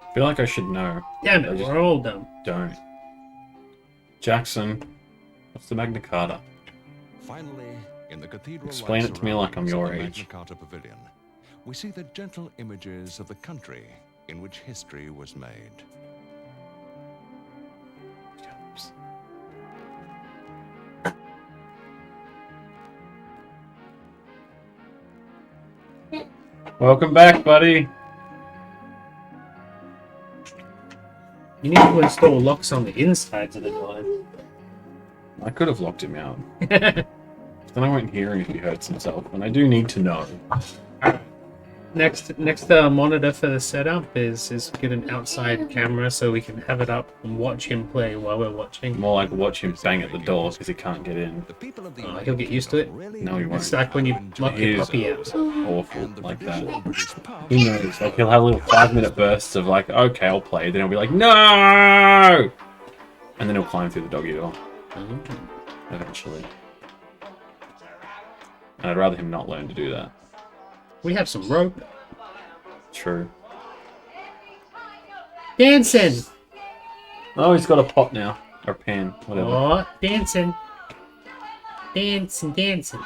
I feel like I should know. Damn I it, just we're all dumb. don't. Jackson, what's the Magna Carta? Finally, in the cathedral Explain it to me like I'm your age. Magna Carta Pavilion, we see the gentle images of the country in which history was made. Welcome back, buddy. You need to install locks on the insides of the doors. I could have locked him out. Then I won't hear him if he hurts himself, and I do need to know. Next monitor for the setup is get an outside camera so we can have it up and watch him play while we're watching. More like watch him bang at the door because he can't get in. The people of the Oh, he'll get used to it. No, he won't. It's like when you lock your He is puppy out. awful like that. He knows. Like he'll have little 5-minute bursts of like, okay, I'll play. Then he'll be like, no, and then he'll climb through the doggy door. Eventually. And I'd rather him not learn to do that. We have some rope. True. Dancing! Oh, he's got a pot now. Or a pan. Whatever. Oh, dancing. Dancing, dancing.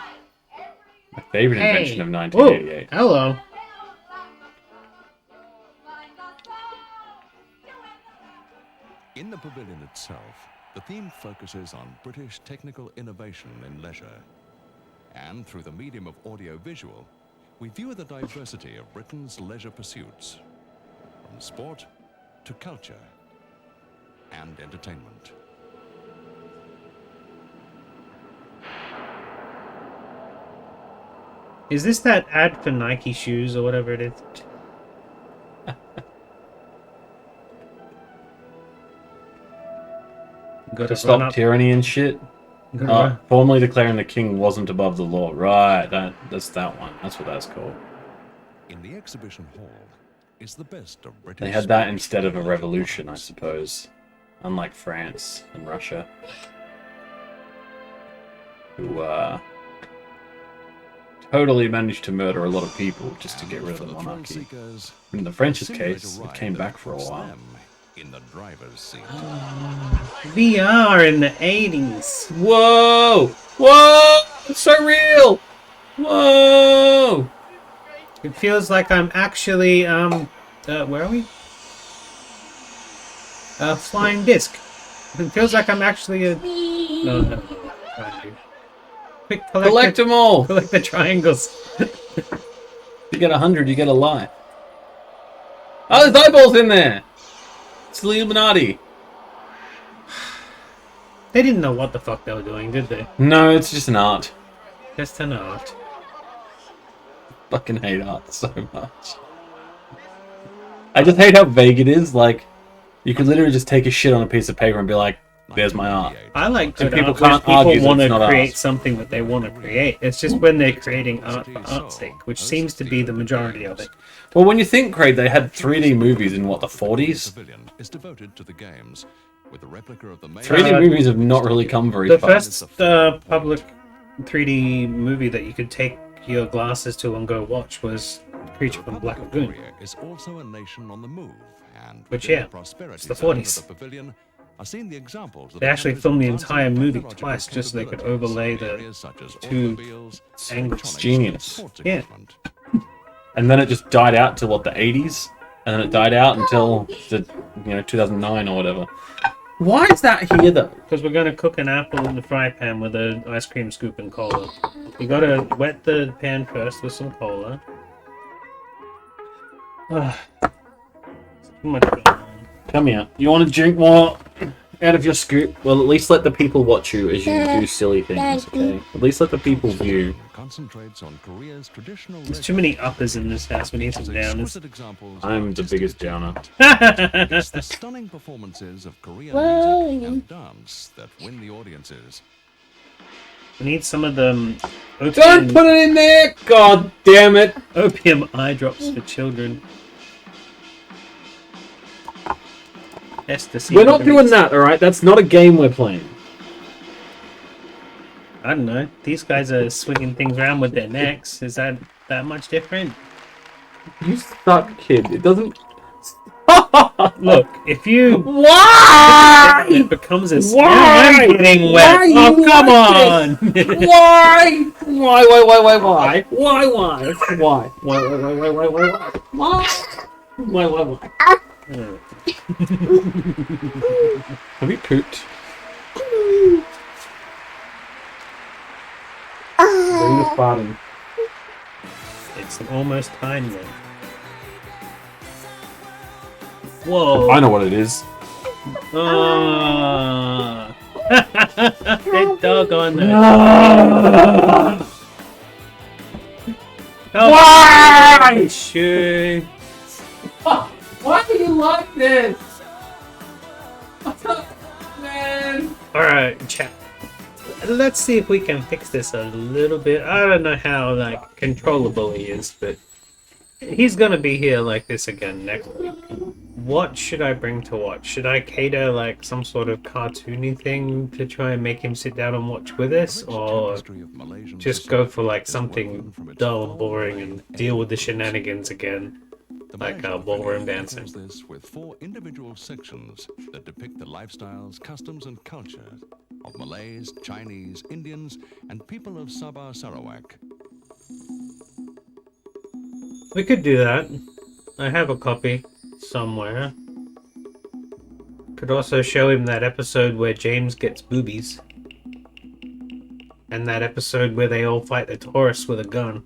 My favorite Hey. invention of Whoa, 1988. hello. In the pavilion itself, the theme focuses on British technical innovation in leisure. And through the medium of audio-visual, we view the diversity of Britain's leisure pursuits, from sport to culture and entertainment. Is this that ad for Nike shoes or whatever it is? To stop tyranny and shit. Formally declaring the king wasn't above the law. Right, that's that one. That's what that's called. In the exhibition hall is the best of British. They had that instead of a revolution, I suppose. Unlike France and Russia, who totally managed to murder a lot of people just to get rid of the monarchy. In the French's case, it came back for a while. In the driver's seat. VR in the 80s. Whoa! Whoa! It's so real! Whoa! It feels like I'm actually, where are we? Flying disc. It feels like I'm actually a... No. Quick, Collect them all! Collect the triangles. You get 100, you get a life. Oh, there's eyeballs in there! It's the Illuminati. They didn't know what the fuck they were doing, did they? No, it's just an art. Just an art. Fucking hate art so much. I just hate how vague it is. Like, you could literally just take a shit on a piece of paper and be like, "There's my art." I like So good people art when can't argue people that want it's to not create art. something that they want to create. It's just when they're creating art for art's sake, which seems to be the majority of it. Well, when you think, Craig, they had 3D movies in what, the 40s? Pavilion is devoted to the games, with a replica of the main 3D movies have not really come very The far. first public 3D movie that you could take your glasses to and go watch was Creature from Black Lagoon. Korea is also a nation on the move, and Which, within yeah, the prosperity it's the zone of 40s. the pavilion are seen the examples of They actually country's filmed the advancing entire movie technological twice just so they could capabilities overlay in the areas such as two automobiles, angles. electronics, Genius. and sports Yeah. equipment. And then it just died out till, what, the 80s? And then it died out until, 2009 or whatever. Why is that here, though? Because we're going to cook an apple in the fry pan with an ice cream scoop and cola. You got to wet the pan first with some cola. Too much going on. Come here. You want to drink more out of your scoop? Well, at least let the people watch you as you do silly things, okay? At least let the people view. Concentrates on Korea's traditional There's too many uppers in this house. We need some downers. exquisite examples of I'm the artistic biggest downer. It's the stunning performances of Korean music and dance that win the audiences. We need some of them Don't put it in there! God damn it! opium eye drops for children. Ecstasy. We're not doing that, alright? That's not a game we're playing. I don't know. These guys are swinging things around with their necks. Is that much different? You suck, kid. It doesn't... Look, if you Why? it becomes a Why? I'm getting wet. Why Oh, you come like on! Why? Why? Why? Why? Have you pooped? Bring the farting. It's almost time then. Whoa! I know what it is. Oh. Big dog on there. Why? Shoo. Why do you like this? Man. Alright, chat. Let's see if we can fix this a little bit. I don't know how like controllable he is, but he's gonna be here like this again next week. What should I bring to watch? Should I cater like some sort of cartoony thing to try and make him sit down and watch with us, or just go for like something dull and boring and deal with the shenanigans again? Like ballroom dancing. This with 4 individual sections that depict the lifestyles, customs, and culture of Malays, Chinese, Indians, and people of Sabah Sarawak. We could do that. I have a copy somewhere. Could also show him that episode where James gets boobies. And that episode where they all fight the Taurus with a gun.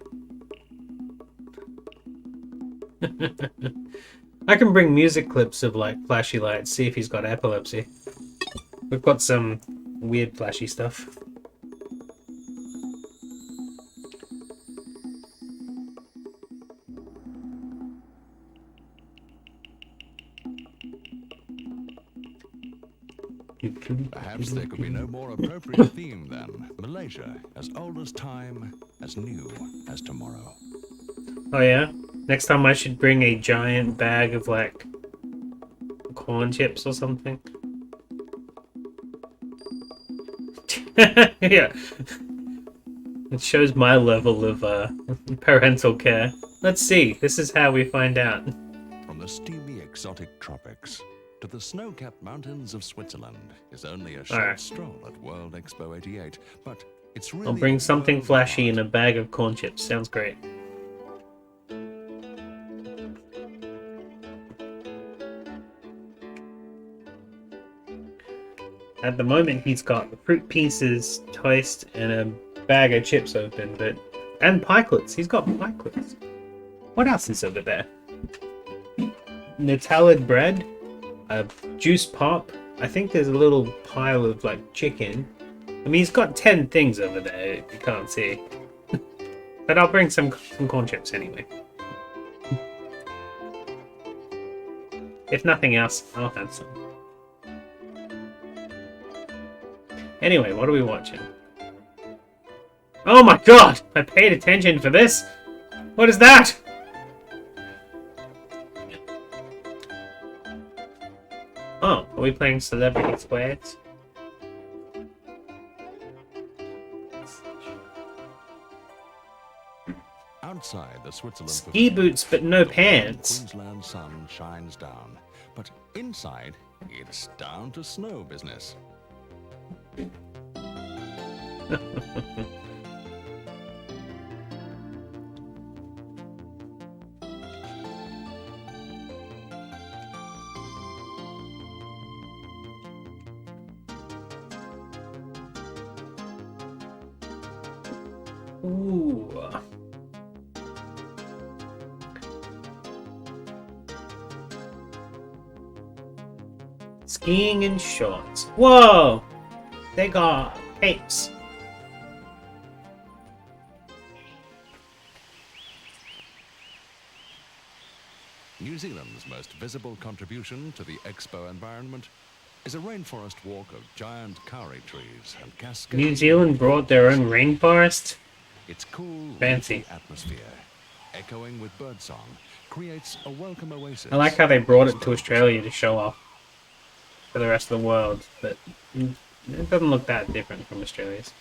I can bring music clips of like flashy lights, see if he's got epilepsy. We've got some weird flashy stuff. Perhaps there could be no more appropriate theme than Malaysia, as old as time, as new as tomorrow. Oh yeah? Next time I should bring a giant bag of, like, corn chips or something. Yeah. It shows my level of parental care. Let's see. This is how we find out. From the steamy exotic tropics to the snow-capped mountains of Switzerland is only a short Alright. stroll at World Expo 88, but it's really I'll bring a something world of flashy art. in a bag of corn chips. Sounds great. At the moment, he's got the fruit pieces, toast, and a bag of chips open, and pikelets. He's got pikelets. What else is over there? Nutella bread, a juice pop. I think there's a little pile of like chicken. I mean, he's got 10 things over there. You can't see, but I'll bring some corn chips anyway. If nothing else, I'll have some. Anyway, what are we watching? Oh my god! I paid attention for this! What is that? Oh, are we playing Celebrity Squares? Outside the Switzerland Ski boots but no the pants. Queensland sun shines down, but inside it's down to snow business. Ooh. Skiing in shorts. Whoa! They got capes. New Zealand's most visible contribution to the expo environment is a rainforest walk of giant kauri trees and cascades. New Zealand brought their own rainforest? Its cool, Fancy. leafy atmosphere, echoing with birdsong, creates a welcome oasis. I like how they brought it to Australia to show off for the rest of the world, but it doesn't look that different from Australia's.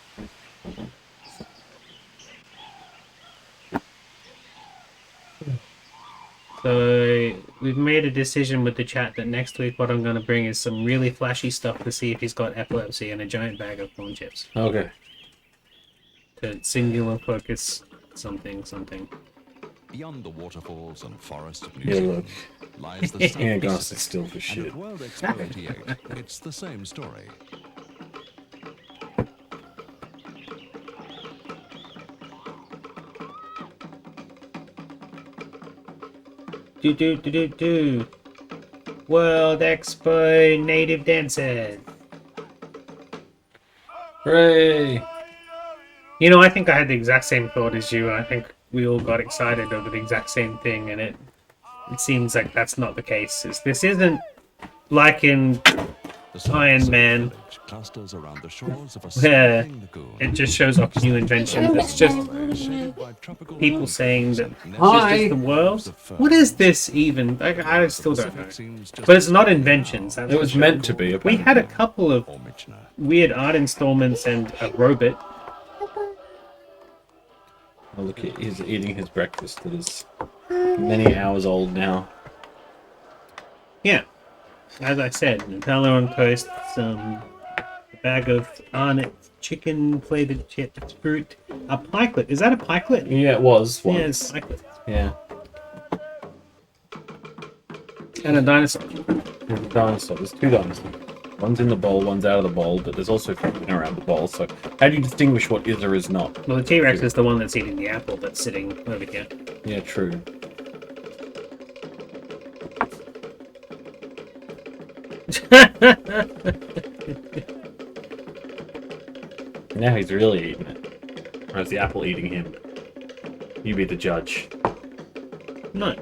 So we've made a decision with the chat that next week what I'm going to bring is some really flashy stuff to see if he's got epilepsy and a giant bag of corn chips. Okay. To singular focus something. Beyond the waterfalls and forests of New Yeah, Zealand look. lies the He South ain't gonna Pacific. sit still for And shit. at World Expo 88, it's the same story. Do. World Expo native dancer. Hooray! You know, I think I had the exact same thought as you. I think we all got excited over the exact same thing, and it seems like that's not the case. This isn't like in The South Iron Pacific Man. village clusters around the shores of a Yeah. sparkling lagoon. It just shows off new inventions. It's just Shaded by tropical people palms saying that and this Hi. is just the world. What is this even? I still don't know. Pacific seems just But it's not inventions. That's It was for sure. meant to be. We Apparently. had a couple of or Michener. weird art installments and a robot. Oh, look, he's eating his breakfast that is many hours old now. Yeah, as I said, Nutella on toast, some bag of Arnott chicken flavored chips, fruit, a pikelet. Is that a pikelet? Yeah, it was Yeah, once. it's a pikelet. Yeah. And a dinosaur. There's a dinosaur. There's two dinosaurs. One's in the bowl, one's out of the bowl, but there's also food in around the bowl. So how do you distinguish what is or is not? Well, the T-Rex is the one that's eating the apple that's sitting over here. Yeah, true. Now he's really eating it. Or is the apple eating him? You be the judge. No.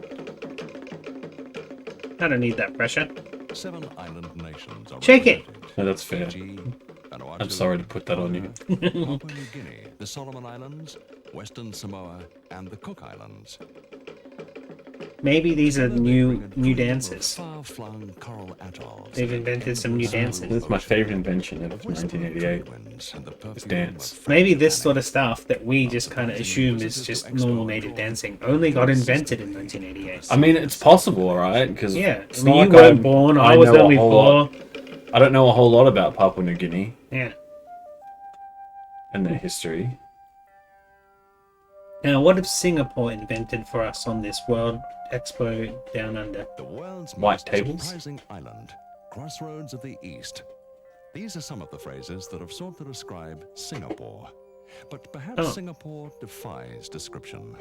I don't need that pressure. 7 island nations are Check it. represented. No, that's fair. Fiji, Vanuatu, I'm sorry to put that on you. Papua New Guinea, the Solomon Islands, Western Samoa, and the Cook Islands. Maybe these are new Cream dances. of far-flung coral atolls. They've invented some new dances. That's my favorite invention of 1988. It's dance. Maybe this sort of stuff that we just kind of assume is just normal native dancing only got invented in 1988. I mean, it's possible, right? Because Yeah, I mean, you weren't born. I was only 4. I don't know a whole lot about Papua New Guinea Yeah. and their history. Now, what if Singapore invented for us on this World Expo Down Under? The world's White most tables? surprising island, crossroads of the East. These are some of the phrases that have sought to describe Singapore. But perhaps Singapore defies description.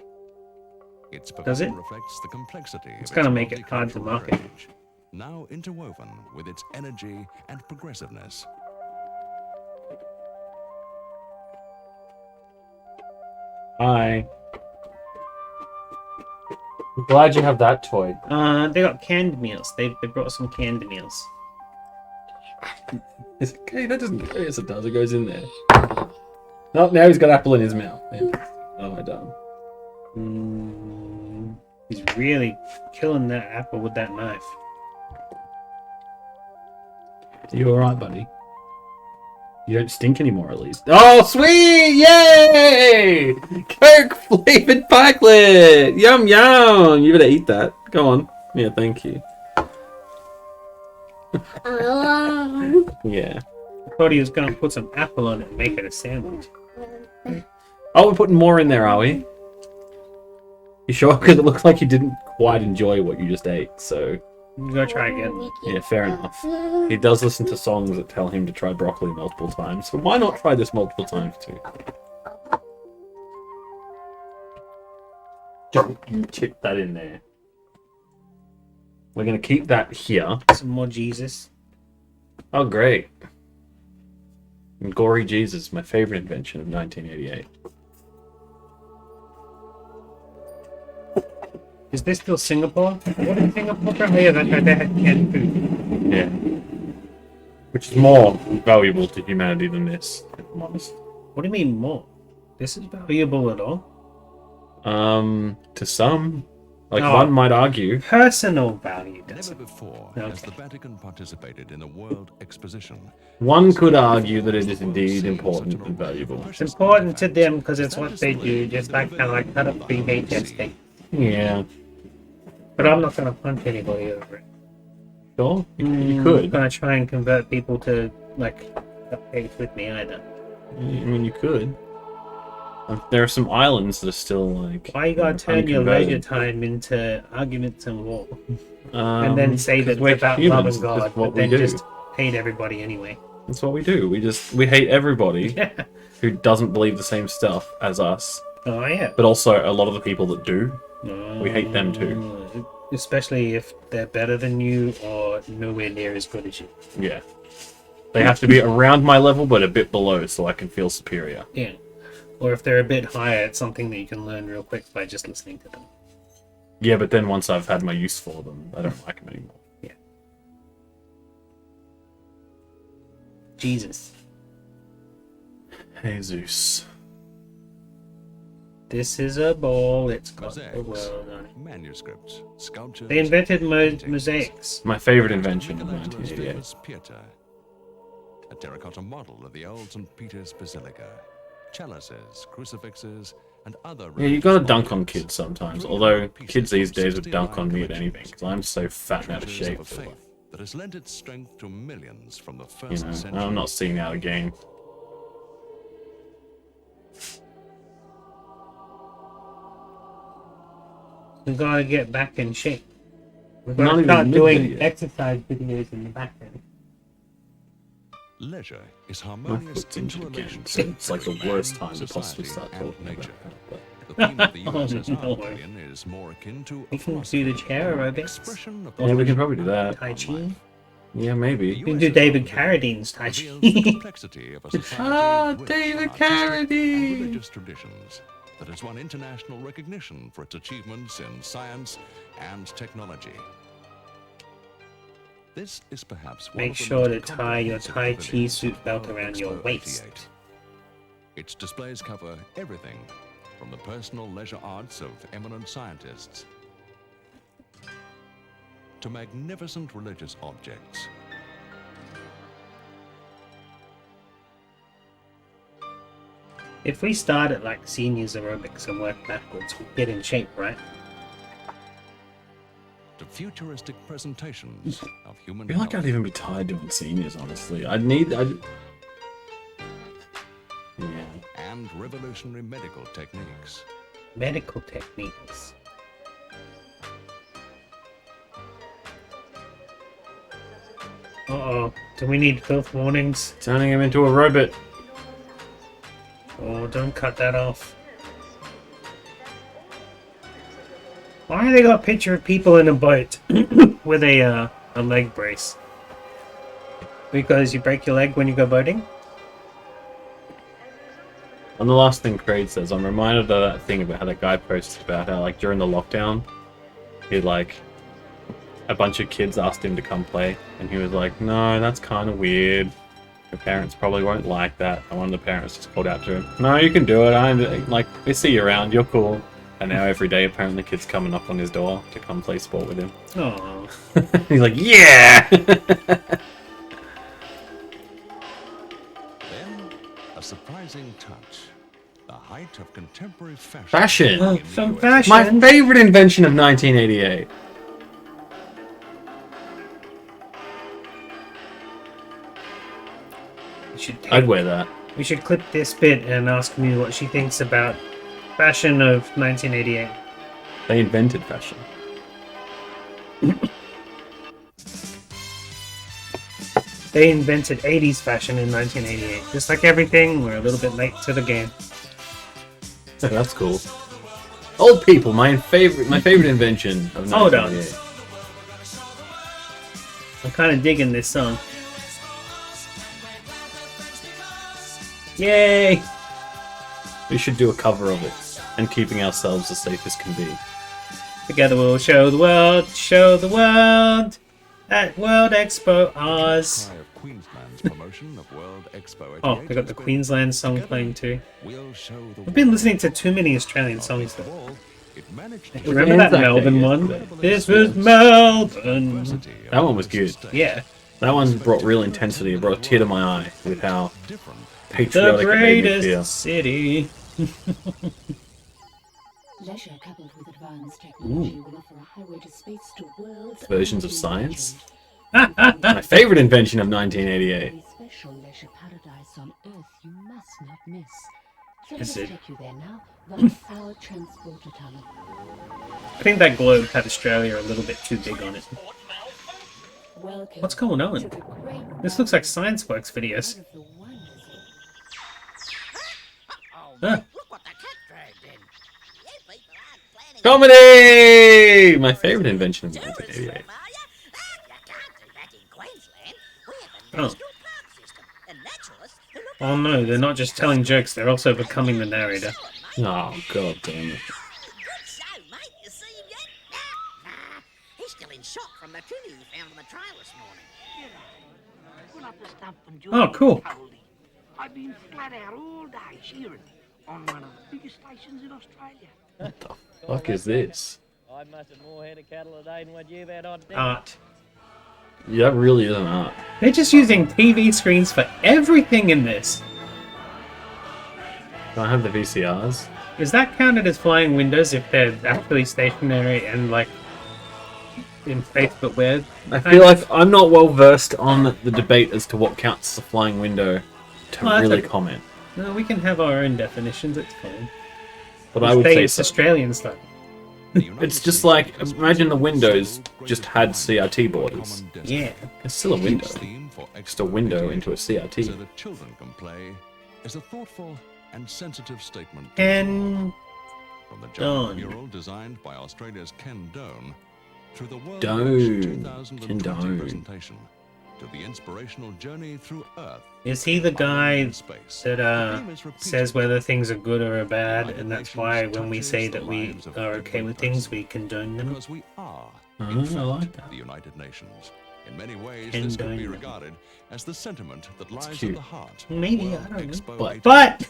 Its Does it? position reflects the complexity It's of gonna its make it hard to multicultural market. heritage, now interwoven with its energy and progressiveness. Hi. I'm glad you have that toy. They got canned meals. They brought some canned meals. Is it okay? That doesn't. Yes, it does. It goes in there. No, now he's got apple in his mouth. Yeah. What have I done? He's really killing that apple with that knife. Are you alright, buddy? You don't stink anymore, at least. Oh, sweet! Yay! Coke flavored pikelet! Yum yum! You better eat that. Go on. Yeah, thank you. Yeah. I thought he was gonna put some apple on it and make it a sandwich. Oh, we're putting more in there, are we? You sure? Because it looks like you didn't quite enjoy what you just ate, so... You gotta try again. Yeah, fair enough. He does listen to songs that tell him to try broccoli multiple times, so why not try this multiple times too? Don't you tip that in there. We're going to keep that here. Some more Jesus. Oh, great. And Gory Jesus, my favorite invention of 1988. Is this still Singapore? What is Singapore from? Yeah, they had canned food. Yeah. Which is more valuable to humanity than this, if I'm honest. What do you mean more? This is valuable at all? To some. Like, Oh. one might argue. Personal value does Never it. before Okay. has the Vatican participated in a world exposition. One could argue that it is indeed important and valuable. It's important to them because it's what they do, just like kind of like cut up VHS tape. Yeah. But I'm not gonna punch anybody over it. Sure. You I'm could. gonna try and convert people to like cupcakes with me either. I mean, you could. There are some islands that are still like. Why you gotta turn your unconverted. leisure time into arguments and war, and then say that we're it's about humans, love and that's God, what but we then do. just hate everybody anyway? That's what we do. We hate everybody Yeah. who doesn't believe the same stuff as us, Oh yeah. but also a lot of the people that do. We hate them too. Especially if they're better than you or nowhere near as good as you. Yeah. They have to be around my level, but a bit below, so I can feel superior. Yeah. Or if they're a bit higher, it's something that you can learn real quick by just listening to them. Yeah, but then once I've had my use for them, I don't like them anymore. Yeah. Jesus. Jesus. This is a ball, it's got the Mosaics, world on it. manuscripts, sculptures. They invented paintings. mosaics. My favorite invention of Michelangelo's 1988. famous Pieta, a terracotta model of the old St. Peter's Basilica, chalices, crucifixes, and other. Yeah, you gotta religious dunk on monuments. kids sometimes. Three Although pieces kids these of days would 69 dunk on me at anything collections. because I'm so fat and out of Treasures shape. a faith that has lent its strength to millions from the You first know, century. I'm not seeing that again. We gotta get back in shape. We're Not gonna even start doing mid-video. exercise videos in the back end. Leisure is My harmonious foot's injured again, interrelationship so it's like the between worst man, time to possibly society, start and talking about nature. that. The theme of the Oh, USSR no. Pavilion is more akin to We a can philosophy, do the chair aerobics. expression of the Yeah, we can passion probably do that. Tai Chi. on life. Yeah, maybe. We can do David Carradine's Tai Reveals the Chi. complexity of a society Ah, rich David in artistic and Carradine. religious traditions that has won international recognition for its achievements in science and technology. This is perhaps one Make of the sure most to tie your comprehensive Tai Chi pavilions suit of belt World around your Expo waist. 88. Its displays cover everything from the personal leisure arts of eminent scientists to magnificent religious objects. If we start at like seniors aerobics and work backwards, we get in shape, right? To futuristic presentations of human I feel like health. I'd even be tired doing seniors, honestly. Yeah. And revolutionary medical techniques. Medical techniques. Uh-oh. Do we need filth warnings? Turning him into a robot. Oh, don't cut that off. Why have they got a picture of people in a boat with a leg brace? Because you break your leg when you go boating? And the last thing Creed says, I'm reminded of that thing about how that guy posted about how, like, during the lockdown, he, like, a bunch of kids asked him to come play, and he was like, no, that's kind of weird. Your parents probably won't like that. And one of the parents just called out to him, no, you can do it. Like, we see you around, you're cool. And now every day, apparently, kids come and knock on his door to come play sport with him. Oh. He's like, yeah! Then, a surprising touch. The height of contemporary fashion. Fashion! Oh, in the some US. fashion. My favorite invention of 1988. I'd wear that. We should clip this bit and ask me what she thinks about fashion of 1988. They invented fashion. They invented 80s fashion in 1988. Just like everything, we're a little bit late to the game. Oh, that's cool. Old people, my favorite invention of Hold on. 1988. I'm kind of digging this song. Yay! We should do a cover of it, and keeping ourselves as safe as can be. Together we'll show the world at World Expo Oz. Cry of Queensland's promotion of World Expo 88 Oh, they got the has been, Queensland song playing too. we'll show the I've been world. listening to too many Australian songs Most of though. all, it managed to Remember that Anzac Day Melbourne yesterday. one? This was Melbourne. diversity of That one was good. stage. Yeah. That one brought real intensity. It brought a tear to my eye with how Different. The patriotic it made me feel. greatest city. Leisure coupled with advanced technology will offer a highway to space to worlds Versions of unimagined. science. My favorite invention of 1988. A special leisure paradise on Earth you must not miss. So Is let's it? take you there now via our transporter tunnel. I think that globe had Australia a little bit too big on it. Welcome What's going to on? the great This looks like Science Works videos. one of the wonders. Huh. Comedy! My favorite invention of 1988. Oh. Oh no, they're not just telling jokes, they're also becoming the narrator. Oh, god damn it. Good show, mate. You see him yet? Nah. He's still in shock from the tunnel he found on the trail this morning. Oh, cool. I've been flat out all day cheering on one of the biggest stations in Australia. What the fuck is this? I mustered more head of cattle a day than what you've had on deck. Art. Yeah, that really is an art. They're just using TV screens for everything in this. Can I have the VCRs? Is that counted as flying windows if they're actually stationary and like in space but weird? I feel like I'm not well versed on the debate as to what counts as a flying window to Oh, that's really okay. comment. No, we can have our own definitions, it's fine. But I would Say say it's so. Australian stuff. It's just like, imagine the windows just had CRT borders. Yeah. It's still a window. Just a window into a So CRT. that children can play is a thoughtful and sensitive statement. Ken From the giant Doan. mural designed by Australia's Ken Doan through the World Doan. Watch 2020 Ken Doan. presentation to the inspirational journey through Earth. Is he the guy in space. that The theme is repeated. says whether things are good or bad, and that's why when we say that we are okay with things, we condone them? Because we are, Oh, in I fact, like that. the United Nations. In many ways, And this could be dynamite. regarded as the sentiment that lies cute. at the heart. of Maybe, World I don't know. Expo But- 88. But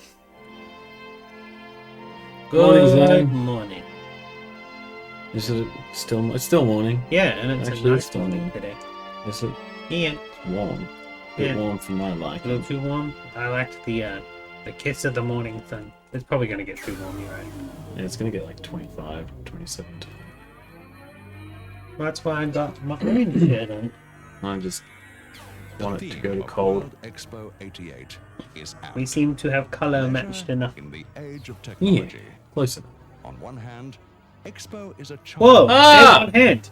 Morning, good Zane. morning. Is it still? It's still morning. Yeah, and it's Actually, a it's nice still morning morning. today. Is it Yeah, warm? A bit Yeah. warm for my a little liking. too warm. I liked the kiss of the morning sun. It's probably gonna get too warm, you're right? Yeah, it's gonna get like 25, 27. That's why I got my orange shirt on. I just The want it to theme go to of cold. World Expo 88 is out. We seem to have color Leisure matched enough. in the age of Yeah, technology. close enough. On one hand, Expo is a Whoa! Ah! Save on hand.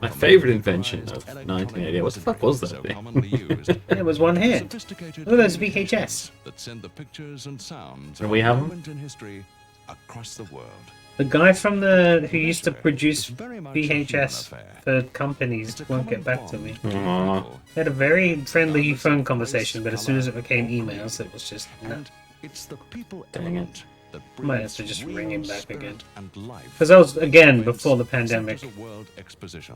My favorite invention of 1988. What the fuck was that So thing? commonly used, It was one hand. sophisticated Look at those communications VHS. that send the pictures and sounds And we have 'em? moment in history across the world. The guy from who used to produce It's very much a VHS human affair. for companies It's a won't common get back to me. bond Aw. between We had a very friendly Regardless phone of conversation, race, but as soon as it colour, became or emails, creed. it was just people. no. And it's the people Dang it. element that Might have brings to just real ring him back spirit again. and life Because that was, again, to before the events pandemic. such as a world exposition.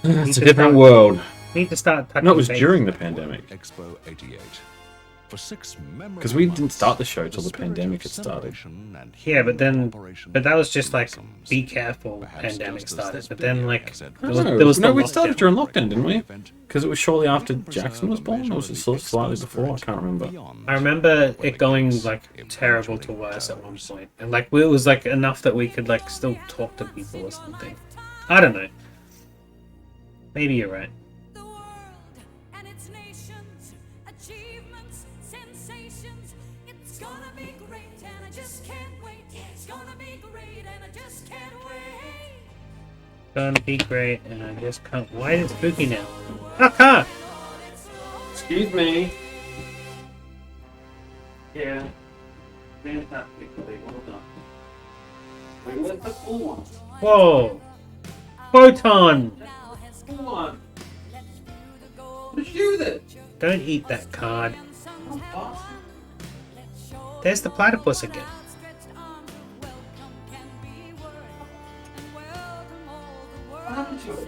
It's a different world. Need to start touching No, it was base. during the pandemic. Expo 88. For 6 memorable 'Cause we didn't months, start the show till the spirit of pandemic had started. celebration and Yeah, but then, human cooperation but that was just like, blossoms. be careful, Perhaps pandemic just as started. this But then, video like, has said there was, No, there was no, the we started lockdown. during lockdown, didn't we? Event Because it was shortly after preserve Jackson was a born, measure or of was it the slightly Expo before? I spirit can't remember. beyond I remember what it going takes like in terrible to eventually worse at one terms. point, and like it was like enough that we could like still talk to people or something. I don't know. Maybe you're right. The world and its nations, achievements, sensations. It's gonna be great and I just can't wait. It's gonna be great and I just can't wait. Gonna be great, and I just can't. Why is it spooky now? Ah, Excuse me. Yeah. Fantastically well done. Wait, where's the full one? whoa! Photon! Full one. What did you do then? Don't eat that card. There's the platypus again. What happened to it?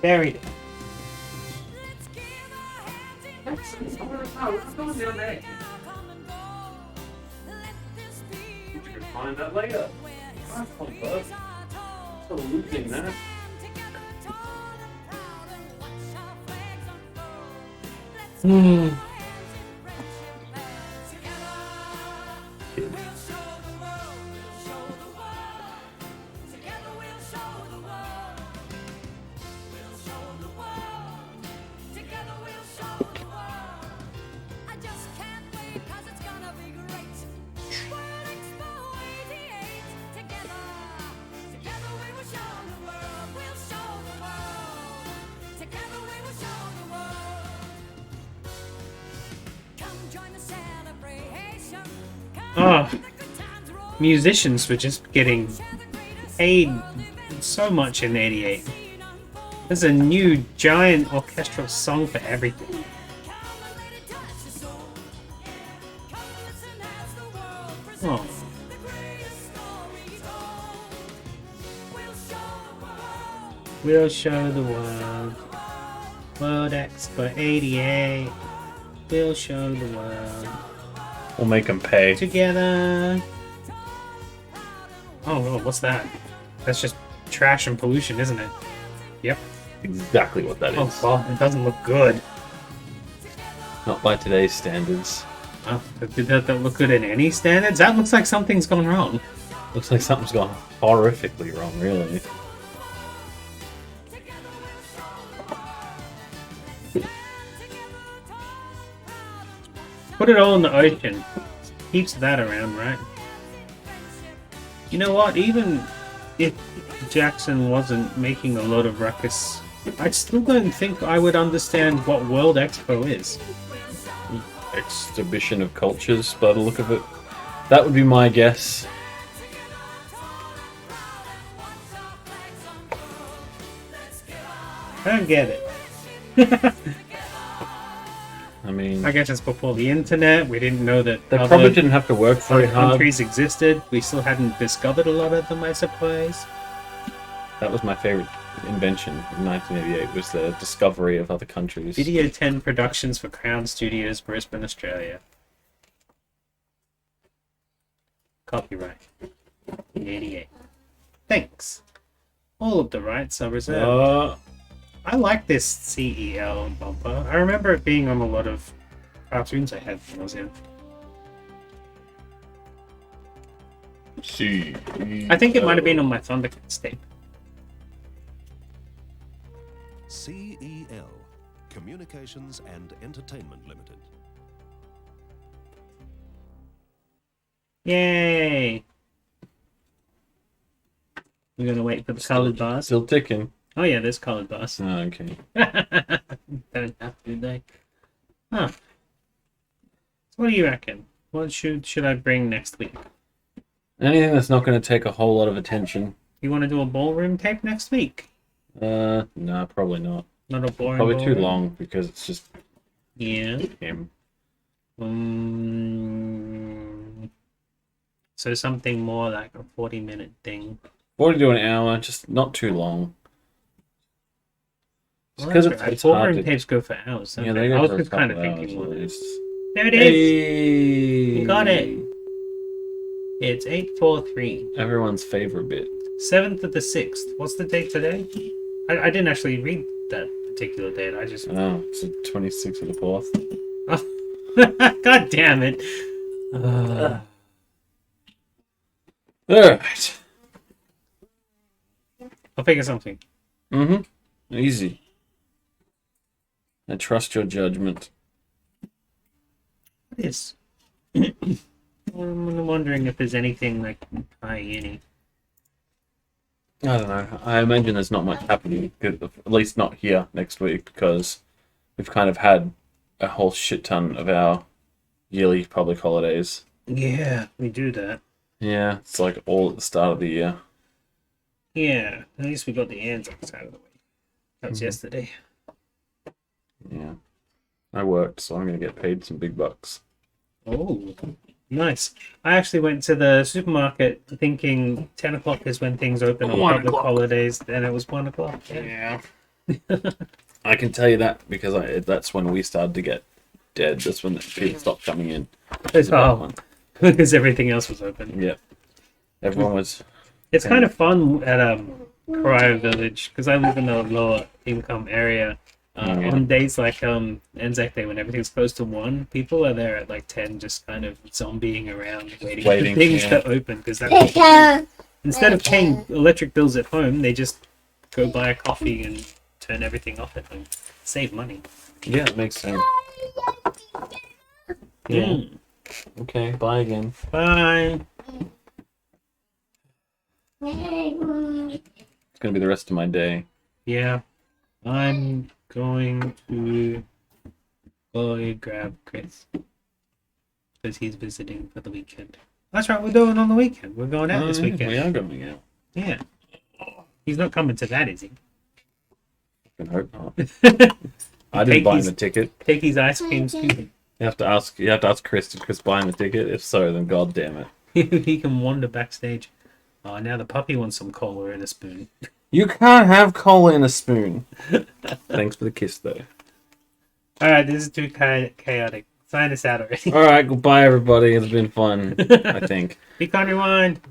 Buried it. Excellent. I'm gonna know. What's going down there? You can find that later. That's fun, bud. Still losing that. Hmm. Oh, musicians were just getting paid so much in '88. There's a new giant orchestral song for everything. Oh. We'll show the world. World Expo 88. We'll show the world. We'll make them pay. Together. Oh, what's that? That's just trash and pollution, isn't it? Yep. Exactly what that is. Oh, well, it doesn't look good. Not by today's standards. Oh, did that look good in any standards? That looks like something's gone wrong. Looks like something's gone horrifically wrong, really. Put it all in the ocean. Keeps that around, right? You know what? Even if Jackson wasn't making a lot of ruckus, I still don't think I would understand what World Expo is. Exhibition of cultures, by the look of it. That would be my guess. I don't get it. I mean, I guess it's before the internet. We didn't know that they other probably didn't have to work very hard. countries existed. We still hadn't discovered a lot of them, I suppose. That was my favorite invention in 1988. Was the discovery of other countries. Video 10 Productions for Crown Studios, Brisbane, Australia. Copyright 88. Thanks. All of the rights are reserved. I like this CEL bumper. I remember it being on a lot of cartoons I had when I was young. I think it might have been on my Thundercats tape. CEL, Communications and Entertainment Limited. Yay! We're gonna wait for the coloured bars. Still ticking. Oh yeah, there's coloured bars. Oh, okay. Don't have to, do they? Huh. So what do you reckon? What should I bring next week? Anything that's not going to take a whole lot of attention. You want to do a ballroom tape next week? No, probably not. Not a boring. Probably too ballroom? long because it's just Yeah. him. So something more like a 40-minute thing. 40 to an hour, just not too long. Well, Because that's right. it's hard Ballroom to... tapes go for hours. Don't Yeah, they? they I go was for a just kind of couple thinking hours more. at least. There it is. You got it. It's 8:43. Everyone's favorite bit. 7th of the 6th. What's the date today? I didn't actually read that particular date. I just. Oh, it's the 26th of the 4th. God damn it. Alright. I'll figure something. Easy. I trust your judgment. What is? I'm wondering if there's anything like tie-in-y. I don't know. I imagine there's not much happening, at least not here next week, because we've kind of had a whole shit ton of our yearly public holidays. Yeah, we do that. Yeah, it's like all at the start of the year. Yeah, at least we got the Anzacs out of the way. That was yesterday. Yeah. I worked, so I'm going to get paid some big bucks. Oh, nice. I actually went to the supermarket thinking 10 o'clock is when things open on 1 public o'clock. holidays, and it was 1 o'clock. Yeah. I can tell you that because that's when we started to get dead. That's when the people stopped coming in. Oh, because everything else was open. Yep. Everyone was... It's kind of fun at Cryo Village, because I live in a lower income area. On days like Anzac Day, when everything's close to 1, people are there at like 10, just kind of zombieing around, waiting for things to open. Because instead of paying electric bills at home, they just go buy a coffee and turn everything off at home. Save money. Yeah, it makes sense. Yeah. Okay, bye again. Bye. It's going to be the rest of my day. Yeah. I'm going to go grab Chris because he's visiting for the weekend. That's right, we're doing on the weekend. We're going out this weekend. We are going out. Yeah. He's not coming to that, is he? I hope not. I didn't buy him a ticket. Take his ice cream scooping. You have to ask Chris. Did Chris buy him a ticket? If so, then god damn it. He can wander backstage. Oh, now the puppy wants some cola in a spoon. You can't have cola in a spoon. Thanks for the kiss, though. Alright, this is too chaotic. Sign us out already. Alright, goodbye, everybody. It's been fun, I think. Be kind, rewind.